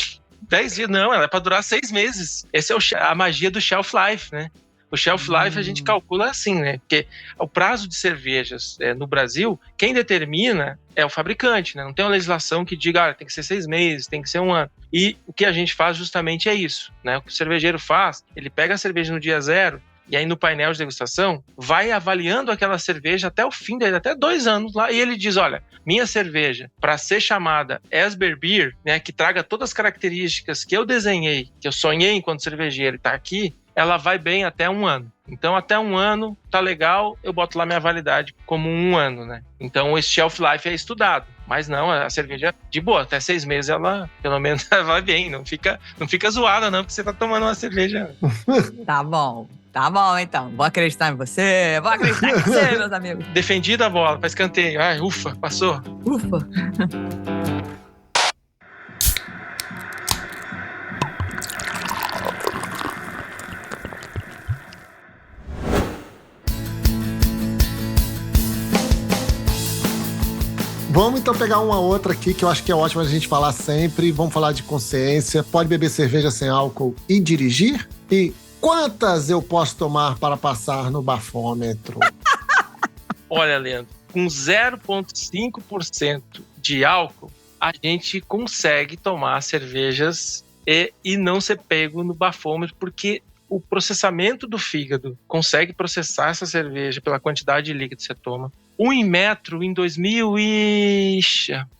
10 dias, não. Ela é para durar 6 meses. Essa é a magia do shelf life, né? O shelf life a gente calcula assim, né? Porque o prazo de cervejas no Brasil, quem determina é o fabricante, né? Não tem uma legislação que diga, tem que ser 6 meses, tem que ser 1 ano. E o que a gente faz justamente é isso, né? O que o cervejeiro faz, ele pega a cerveja no dia 0 e aí no painel de degustação vai avaliando aquela cerveja até o fim dele, até 2 anos lá, e ele diz, olha, minha cerveja, para ser chamada Esber Beer, né, que traga todas as características que eu desenhei, que eu sonhei enquanto cervejeiro, tá aqui, ela vai bem até 1 ano. Então, até 1 ano, tá legal, eu boto lá minha validade como 1 ano, né? Então, esse shelf life é estudado. Mas não, a cerveja, de boa, até 6 meses ela, pelo menos, vai bem. Não fica zoada, não, porque você tá tomando uma cerveja. Tá bom, então. Vou acreditar em você, meus amigos. Defendida a bola, pra escanteio. Ai, ufa, passou. Ufa. Vamos então pegar uma outra aqui que eu acho que é ótimo a gente falar sempre. Vamos falar de consciência. Pode beber cerveja sem álcool e dirigir? E quantas eu posso tomar para passar no bafômetro? Olha, Leandro, com 0,5% de álcool, a gente consegue tomar cervejas e não ser pego no bafômetro, porque o processamento do fígado consegue processar essa cerveja pela quantidade de líquido que você toma. O Inmetro, em 2000 e...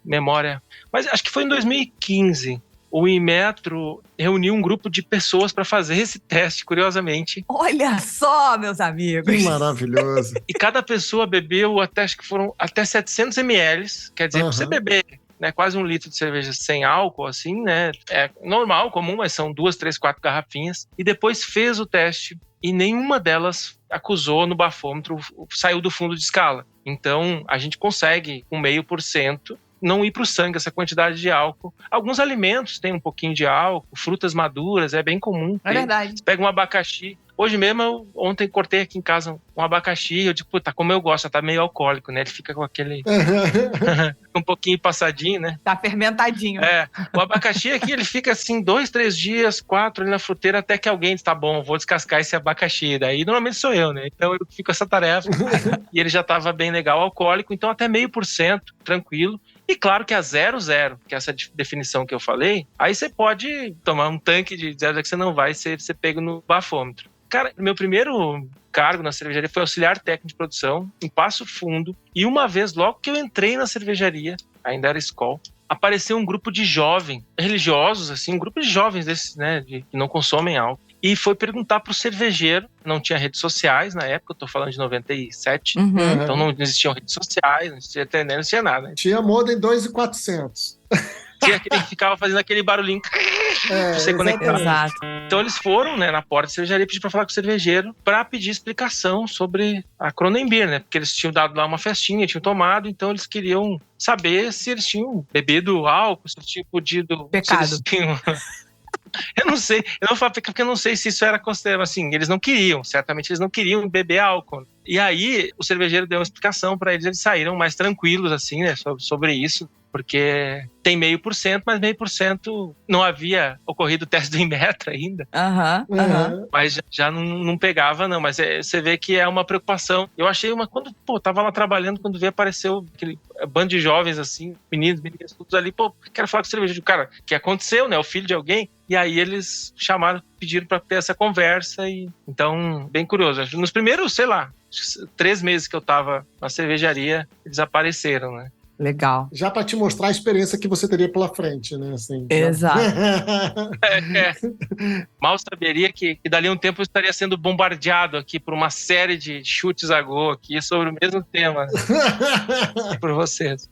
memória... Mas acho que foi em 2015. O Inmetro reuniu um grupo de pessoas para fazer esse teste, curiosamente. Olha só, meus amigos. Que maravilhoso. E cada pessoa bebeu acho que foram até 700 ml. Quer dizer, pra você beber, né, quase 1 litro de cerveja sem álcool, assim, né? É normal, comum, mas são 2, 3, 4 garrafinhas. E depois fez o teste e nenhuma delas acusou no bafômetro, saiu do fundo de escala. Então, a gente consegue, com 0,5%, não ir para o sangue essa quantidade de álcool. Alguns alimentos têm um pouquinho de álcool, frutas maduras, é bem comum. É verdade. Você pega um abacaxi. Hoje mesmo, ontem cortei aqui em casa um abacaxi, eu digo, puta, como eu gosto, tá meio alcoólico, né? Ele fica com aquele... um pouquinho passadinho, né? Tá fermentadinho. O abacaxi aqui, ele fica assim 2, 3 dias, 4 ali na fruteira, até que alguém diz, tá bom, vou descascar esse abacaxi. Daí, normalmente sou eu, né? Então, eu fico com essa tarefa. E ele já tava bem legal, alcoólico, então até 0,5%, tranquilo. E claro que a 0,0, que é essa definição que eu falei, aí você pode tomar um tanque de 0, que você não vai ser pego no bafômetro. Cara, meu primeiro cargo na cervejaria foi auxiliar técnico de produção, em Passo Fundo. E uma vez, logo que eu entrei na cervejaria, ainda era Skol, apareceu um grupo de jovens, religiosos, assim, um grupo de jovens desses, né, que não consomem álcool. E foi perguntar pro cervejeiro, não tinha redes sociais na época, eu tô falando de 97, então não existiam redes sociais, não existia internet, não existia nada. Né? Tinha modem 2.400. Ele ficava fazendo aquele barulhinho pra você conectar. Exato. Então eles foram, né, na porta da cervejaria pedir pra falar com o cervejeiro pra pedir explicação sobre a Kronenbier, né? Porque eles tinham dado lá uma festinha, tinham tomado, então eles queriam saber se eles tinham bebido álcool, se eles tinham podido... Pecado. Se eles tinham Eu não sei, eu não falo porque eu não sei se isso era considerado assim, certamente eles não queriam beber álcool. E aí o cervejeiro deu uma explicação para eles saíram mais tranquilos assim, né, sobre isso, porque tem 0,5%, mas 0,5% não havia ocorrido o teste do Inmetro ainda. Mas já não pegava, não. Mas você vê que é uma preocupação. Eu achei quando, tava lá trabalhando, quando veio, apareceu aquele bando de jovens, assim, meninas, todos ali, quero falar com o cervejeiro. Cara, o que aconteceu, né? O filho de alguém. E aí eles pediram para ter essa conversa. Então, bem curioso. Nos primeiros, 3 meses que eu tava na cervejaria, eles apareceram, né? Legal. Já para te mostrar a experiência que você teria pela frente, né? Assim, exato. Mal saberia que dali a um tempo eu estaria sendo bombardeado aqui por uma série de chutes a gol aqui sobre o mesmo tema por vocês.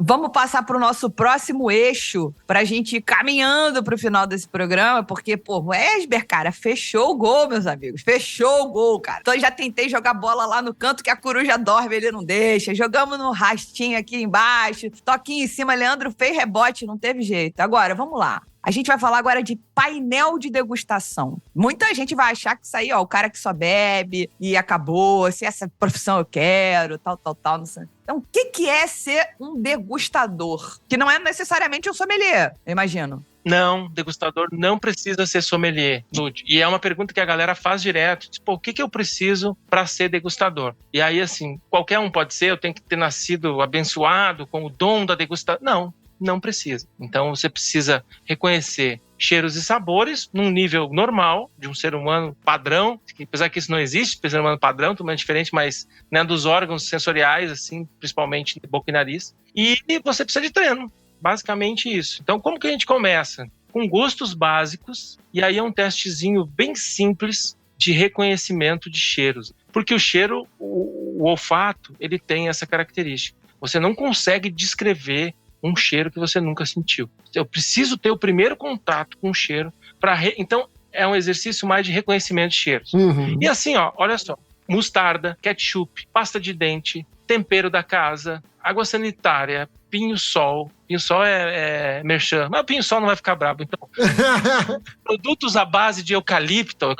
Vamos passar para o nosso próximo eixo, para a gente ir caminhando para o final desse programa, porque, o Esber, cara, fechou o gol, meus amigos. Fechou o gol, cara. Então, eu já tentei jogar bola lá no canto que a coruja dorme, ele não deixa. Jogamos no rastinho aqui embaixo, toquinho em cima, Leandro fez rebote, não teve jeito. Agora, vamos lá. A gente vai falar agora de painel de degustação. Muita gente vai achar que isso aí, o cara que só bebe e acabou, se essa profissão eu quero, tal, não sei. Então, o que é ser um degustador? Que não é necessariamente um sommelier, eu imagino. Não, degustador não precisa ser sommelier, Lud. E é uma pergunta que a galera faz direto. Tipo, o que eu preciso para ser degustador? E aí, assim, qualquer um pode ser, eu tenho que ter nascido abençoado com o dom da degustação. Não precisa. Então, você precisa reconhecer cheiros e sabores num nível normal de um ser humano padrão, que, apesar que isso não existe, ser humano padrão, totalmente diferente, mas né, dos órgãos sensoriais, assim, principalmente boca e nariz. E você precisa de treino, basicamente isso. Então, como que a gente começa? Com gostos básicos, e aí é um testezinho bem simples de reconhecimento de cheiros. Porque o cheiro, o olfato, ele tem essa característica. Você não consegue descrever um cheiro que você nunca sentiu. Eu preciso ter o primeiro contato com o cheiro Então, é um exercício mais de reconhecimento de cheiros. E assim, olha só. Mostarda, ketchup, pasta de dente, tempero da casa, água sanitária, pinho-sol. Pinho-sol é merchan, mas o pinho-sol não vai ficar brabo. Então, produtos à base de eucalipto.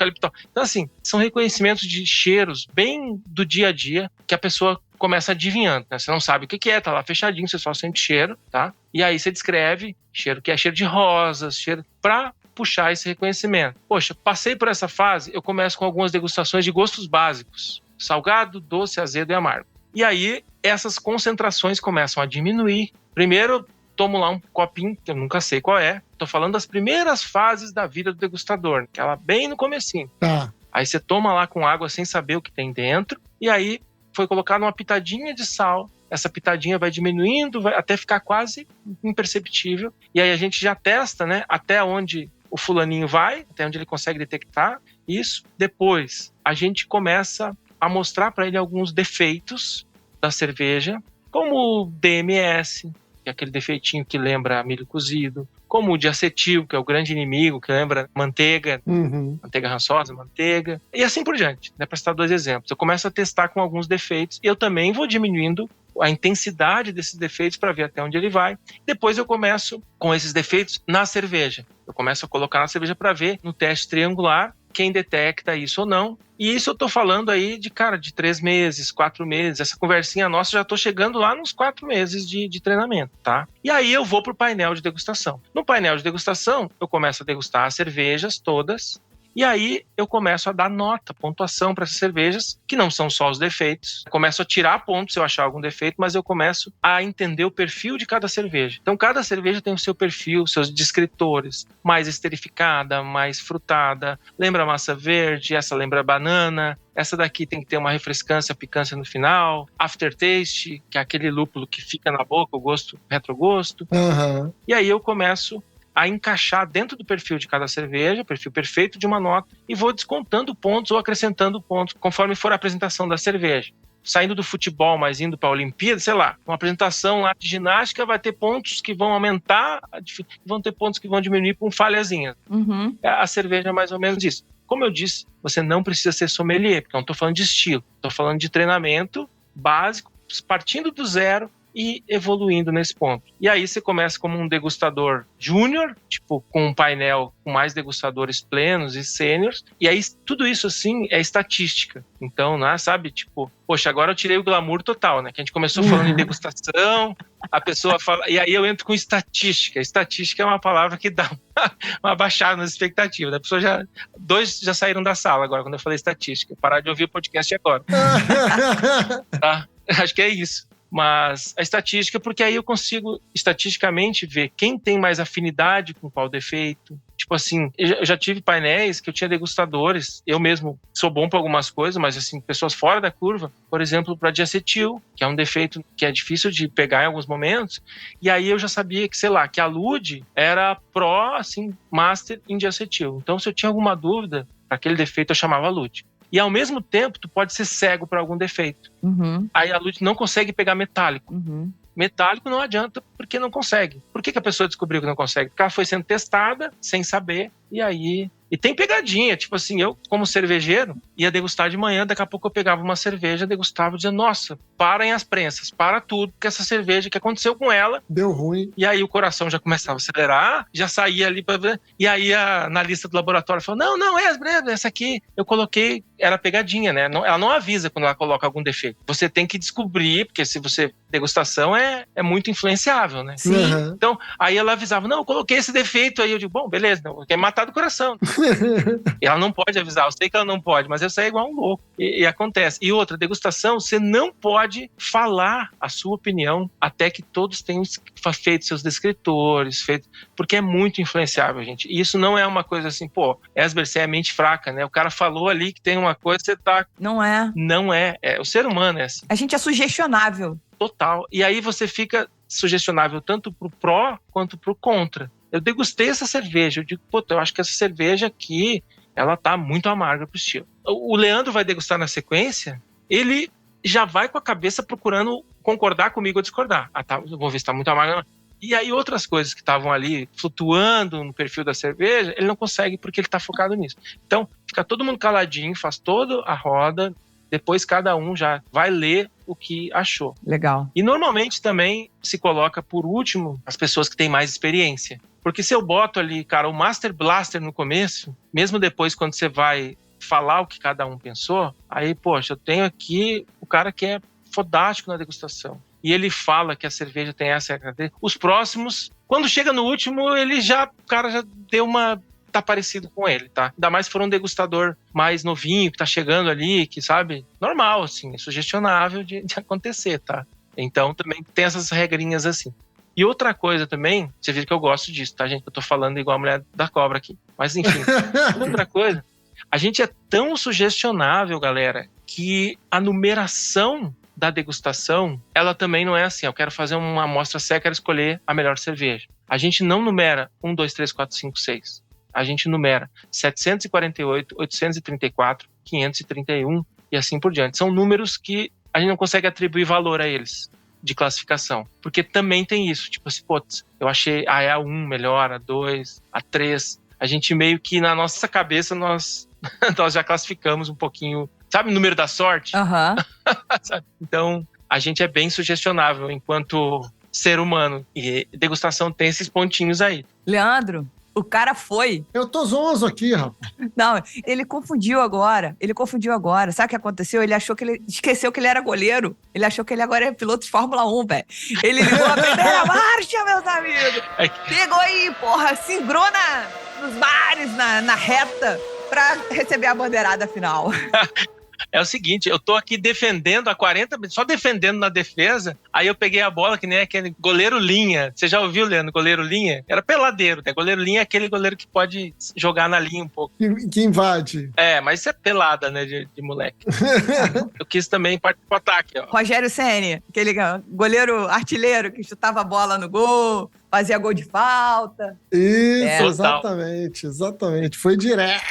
Então, assim, são reconhecimentos de cheiros bem do dia a dia que a pessoa começa adivinhando, né? Você não sabe o que é, tá lá fechadinho, você só sente cheiro, tá? E aí você descreve cheiro que é cheiro de rosas, cheiro pra puxar esse reconhecimento. Poxa, passei por essa fase, eu começo com algumas degustações de gostos básicos. Salgado, doce, azedo e amargo. E aí, essas concentrações começam a diminuir. Primeiro, tomo lá um copinho, que eu nunca sei qual é. Tô falando das primeiras fases da vida do degustador, que ela bem no comecinho. Tá. Aí você toma lá com água sem saber o que tem dentro, e aí foi colocado uma pitadinha de sal, essa pitadinha vai diminuindo, vai até ficar quase imperceptível, e aí a gente já testa, né, até onde o fulaninho vai, até onde ele consegue detectar isso. Depois, a gente começa a mostrar para ele alguns defeitos da cerveja, como o DMS, que é aquele defeitinho que lembra milho cozido, como o diacetil, que é o grande inimigo, que lembra manteiga, manteiga rançosa, manteiga, e assim por diante, né, para citar 2 exemplos. Eu começo a testar com alguns defeitos, e eu também vou diminuindo a intensidade desses defeitos para ver até onde ele vai. Depois eu começo com esses defeitos na cerveja. Eu começo a colocar na cerveja para ver no teste triangular quem detecta isso ou não. E isso eu tô falando aí de 3 meses, 4 meses. Essa conversinha nossa, já tô chegando lá nos 4 meses de treinamento, tá? E aí eu vou pro painel de degustação. No painel de degustação, eu começo a degustar as cervejas todas. E aí eu começo a dar nota, pontuação para essas cervejas, que não são só os defeitos. Eu começo a tirar pontos se eu achar algum defeito, mas eu começo a entender o perfil de cada cerveja. Então cada cerveja tem o seu perfil, seus descritores. Mais esterificada, mais frutada, lembra massa verde, essa lembra banana. Essa daqui tem que ter uma refrescância, picância no final. Aftertaste, que é aquele lúpulo que fica na boca, o gosto, retrogosto. E aí eu começo a encaixar dentro do perfil de cada cerveja, perfil perfeito de uma nota, e vou descontando pontos ou acrescentando pontos conforme for a apresentação da cerveja. Saindo do futebol, mas indo para a Olimpíada, sei lá, uma apresentação lá de ginástica vai ter pontos que vão aumentar, vão ter pontos que vão diminuir com falhazinhas. A cerveja é mais ou menos isso. Como eu disse, você não precisa ser sommelier, porque eu não estou falando de estilo, estou falando de treinamento básico, partindo do zero, e evoluindo nesse ponto. E aí você começa como um degustador júnior, tipo, com um painel com mais degustadores plenos e sêniores, e aí tudo isso, assim, é estatística. Então, né, sabe, tipo, poxa, agora eu tirei o glamour total, né, que a gente começou falando em degustação, a pessoa fala, e aí eu entro com estatística. Estatística é uma palavra que dá uma baixada nas expectativas. A pessoa dois já saíram da sala agora, quando eu falei estatística. Parar de ouvir o podcast agora. Tá? Acho que é isso. Mas a estatística, porque aí eu consigo estatisticamente ver quem tem mais afinidade com qual defeito. Tipo assim, eu já tive painéis que eu tinha degustadores, eu mesmo sou bom para algumas coisas, mas assim, pessoas fora da curva, por exemplo, para diacetil, que é um defeito que é difícil de pegar em alguns momentos, e aí eu já sabia que, sei lá, que a Lud era pró, assim, master em diacetil. Então, se eu tinha alguma dúvida, aquele defeito eu chamava Lud. E ao mesmo tempo, tu pode ser cego para algum defeito. Aí a Lud não consegue pegar metálico. Metálico não adianta porque não consegue. Por que a pessoa descobriu que não consegue? Porque ela foi sendo testada sem saber, e aí... E tem pegadinha, tipo assim, eu como cervejeiro ia degustar de manhã, daqui a pouco eu pegava uma cerveja, degustava e dizia, nossa, parem as prensas, para tudo, porque essa cerveja, que aconteceu com ela... Deu ruim. E aí o coração já começava a acelerar, já saía ali para ver, e aí na lista do laboratório falou, não, essa aqui eu coloquei, era pegadinha, né? Ela não avisa quando ela coloca algum defeito. Você tem que descobrir, porque se você... Degustação é muito influenciável, né? Sim. Então, aí ela avisava, não, eu coloquei esse defeito aí. Eu digo, bom, beleza, não, quer matar do coração. E ela não pode avisar, eu sei que ela não pode, mas eu saio igual um louco. E acontece. E outra, degustação, você não pode falar a sua opinião até que todos tenham feito seus descritores, porque é muito influenciável, gente. E isso não é uma coisa assim, pô, Esber, você é mente fraca, né? O cara falou ali que tem uma coisa, você tá... Não é. Não é. O ser humano é assim. A gente é sugestionável. Total. E aí você fica sugestionável tanto pro pró quanto pro contra. Eu degustei essa cerveja, eu digo, eu acho que essa cerveja aqui, ela tá muito amarga pro estilo. O Leandro vai degustar na sequência, ele já vai com a cabeça procurando concordar comigo ou discordar. Eu vou ver se tá muito amarga. E aí outras coisas que estavam ali flutuando no perfil da cerveja, ele não consegue porque ele tá focado nisso. Então, fica todo mundo caladinho, faz toda a roda, depois cada um já vai ler o que achou. Legal. E normalmente também se coloca por último as pessoas que têm mais experiência. Porque se eu boto ali, cara, o Master Blaster no começo, mesmo depois quando você vai falar o que cada um pensou, aí, poxa, eu tenho aqui o cara que é fodástico na degustação. E ele fala que a cerveja tem essa... Os próximos, quando chega no último, o cara já deu uma... tá parecido com ele, tá? Ainda mais se for um degustador mais novinho, que tá chegando ali, que sabe, normal, assim, é sugestionável de acontecer, tá? Então também tem essas regrinhas assim. E outra coisa também, você vê que eu gosto disso, tá, gente? Eu tô falando igual a mulher da cobra aqui. Mas enfim, outra coisa, a gente é tão sugestionável, galera, que a numeração da degustação, ela também não é assim, eu quero fazer uma amostra seca, quero escolher a melhor cerveja. A gente não numera 1, 2, 3, 4, 5, 6. A gente numera 748, 834, 531 e assim por diante. São números que a gente não consegue atribuir valor a eles de classificação. Porque também tem isso. Tipo assim, eu achei a A1 melhor, a 2, a 3. A gente meio que na nossa cabeça nós já classificamos um pouquinho. Sabe o número da sorte? Então, a gente é bem sugestionável enquanto ser humano. E degustação tem esses pontinhos aí. Leandro, o cara foi. Eu tô zonzo aqui, rapaz. Não, ele confundiu agora. Sabe o que aconteceu? Ele esqueceu que ele era goleiro. Ele achou que ele agora é piloto de Fórmula 1, velho. Ele ligou a primeira marcha, meus amigos. Pegou aí, porra, singrou nos bares, na reta, pra receber a bandeirada final. É o seguinte, eu tô aqui defendendo há 40 minutos, só defendendo na defesa, aí eu peguei a bola que nem aquele goleiro linha. Você já ouviu, Leandro, goleiro linha? Era peladeiro, né? Goleiro linha é aquele goleiro que pode jogar na linha um pouco. Que invade. Mas isso é pelada, né, de moleque. Eu quis também partir pro ataque, ó. Rogério Ceni, aquele goleiro artilheiro que chutava a bola no gol, fazia gol de falta. Isso, exatamente. Foi direto.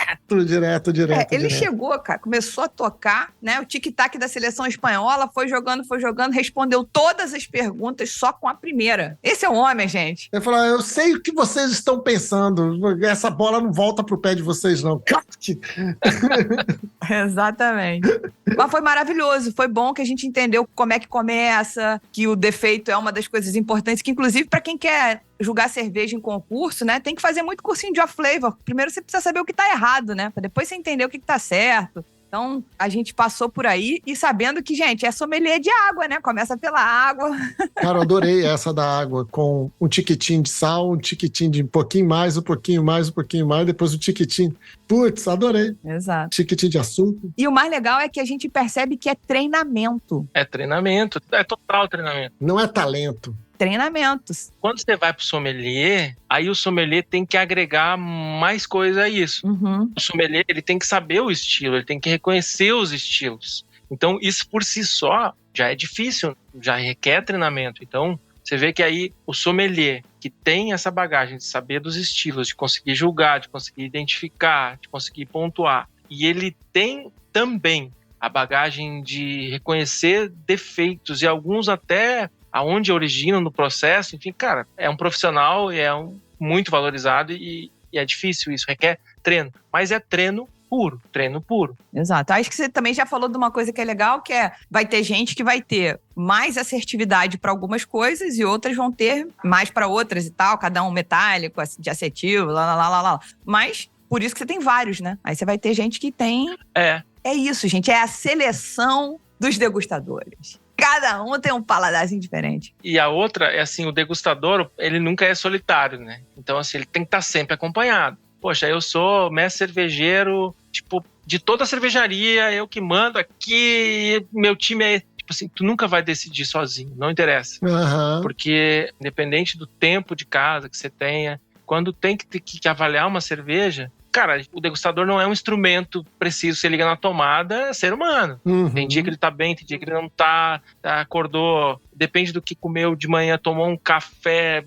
Ele chegou, cara, começou a tocar, né? O tic-tac da seleção espanhola, foi jogando, respondeu todas as perguntas só com a primeira. Esse é o homem, gente. Ele falou, eu sei o que vocês estão pensando, essa bola não volta pro pé de vocês, não. parte. Exatamente. Mas foi maravilhoso, foi bom que a gente entendeu como é que começa, que o defeito é uma das coisas importantes, que inclusive para quem quer julgar cerveja em concurso, né, tem que fazer muito cursinho de off-flavor. Primeiro você precisa saber o que tá errado, né, para depois você entender o que tá certo. Então, a gente passou por aí e sabendo que, gente, é sommelier de água, né? Começa pela água. Cara, eu adorei essa da água, com um tiquitinho de sal, um tiquitinho de um pouquinho mais, depois um tiquitinho. Putz, adorei. Exato. Tiquitinho de açúcar. E o mais legal é que a gente percebe que é treinamento. É treinamento, é total treinamento. Não é talento. Treinamentos. Quando você vai pro sommelier, aí o sommelier tem que agregar mais coisa a isso. Uhum. O sommelier, ele tem que saber o estilo, ele tem que reconhecer os estilos. Então, isso por si só já é difícil, já requer treinamento. Então, você vê que aí o sommelier, que tem essa bagagem de saber dos estilos, de conseguir julgar, de conseguir identificar, de conseguir pontuar, e ele tem também a bagagem de reconhecer defeitos e alguns até aonde originam no processo, enfim, cara, é um profissional e muito valorizado e é difícil isso, requer treino, mas é treino puro. Exato. Acho que você também já falou de uma coisa que é legal, que vai ter gente que vai ter mais assertividade para algumas coisas e outras vão ter mais para outras e tal, cada um metálico, de acetil, lá. Mas por isso que você tem vários, né? Aí você vai ter gente que tem... É isso, gente, é a seleção dos degustadores. Cada um tem um paladarzinho diferente. E a outra é assim, o degustador, ele nunca é solitário, né? Então, assim, ele tem que estar sempre acompanhado. Poxa, eu sou mestre cervejeiro, tipo, de toda a cervejaria, eu que mando aqui, meu time é... Tipo assim, tu nunca vai decidir sozinho, não interessa. Uhum. Porque, independente do tempo de casa que você tenha, quando tem que avaliar uma cerveja, cara, o degustador não é um instrumento preciso, você liga na tomada, é ser humano. Uhum. Tem dia que ele tá bem, tem dia que ele não tá, acordou, depende do que comeu de manhã, tomou um café.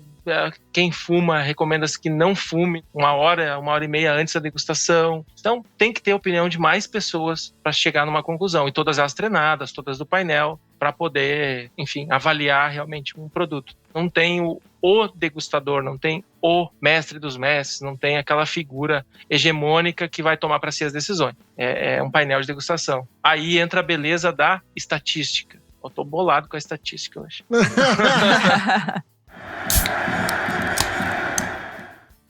Quem fuma, recomenda-se que não fume 1h30 antes da degustação. Então, tem que ter a opinião de mais pessoas para chegar numa conclusão. E todas elas treinadas, todas do painel, para poder, enfim, avaliar realmente um produto. Não tem o degustador, não tem o mestre dos mestres, não tem aquela figura hegemônica que vai tomar para si as decisões. É um painel de degustação. Aí entra a beleza da estatística. Eu tô bolado com a estatística hoje.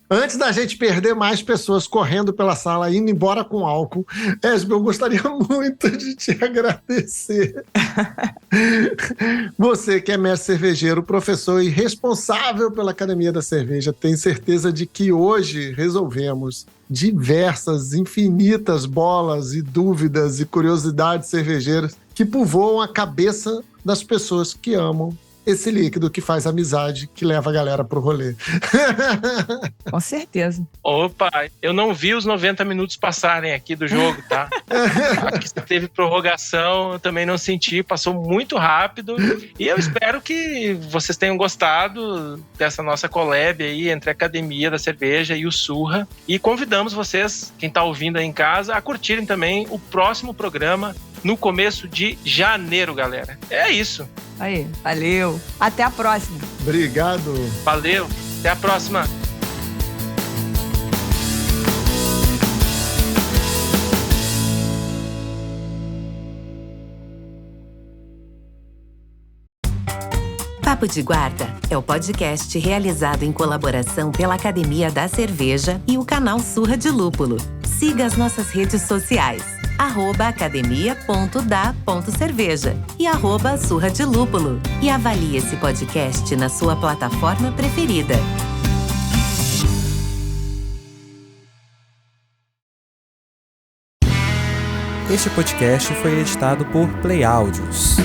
Antes da gente perder mais pessoas correndo pela sala, indo embora com álcool, Esbe, eu gostaria muito de te agradecer. Você que é mestre cervejeiro, professor e responsável pela Academia da Cerveja, tenho certeza de que hoje resolvemos diversas, infinitas bolas e dúvidas e curiosidades cervejeiras que povoam a cabeça das pessoas que amam esse líquido que faz amizade, que leva a galera pro rolê. Com certeza. Opa, eu não vi os 90 minutos passarem aqui do jogo, tá? Aqui teve prorrogação, eu também não senti, passou muito rápido. E eu espero que vocês tenham gostado dessa nossa collab aí entre a Academia da Cerveja e o Surra. E convidamos vocês, quem tá ouvindo aí em casa, a curtirem também o próximo programa no começo de janeiro, galera. É isso. Aí, valeu. Até a próxima. Obrigado. Valeu. Até a próxima. Papo de Guarda é o podcast realizado em colaboração pela Academia da Cerveja e o canal Surra de Lúpulo. Siga as nossas redes sociais, @academia.da.cerveja e @surra de lúpulo. E avalie esse podcast na sua plataforma preferida. Este podcast foi editado por Play Áudios.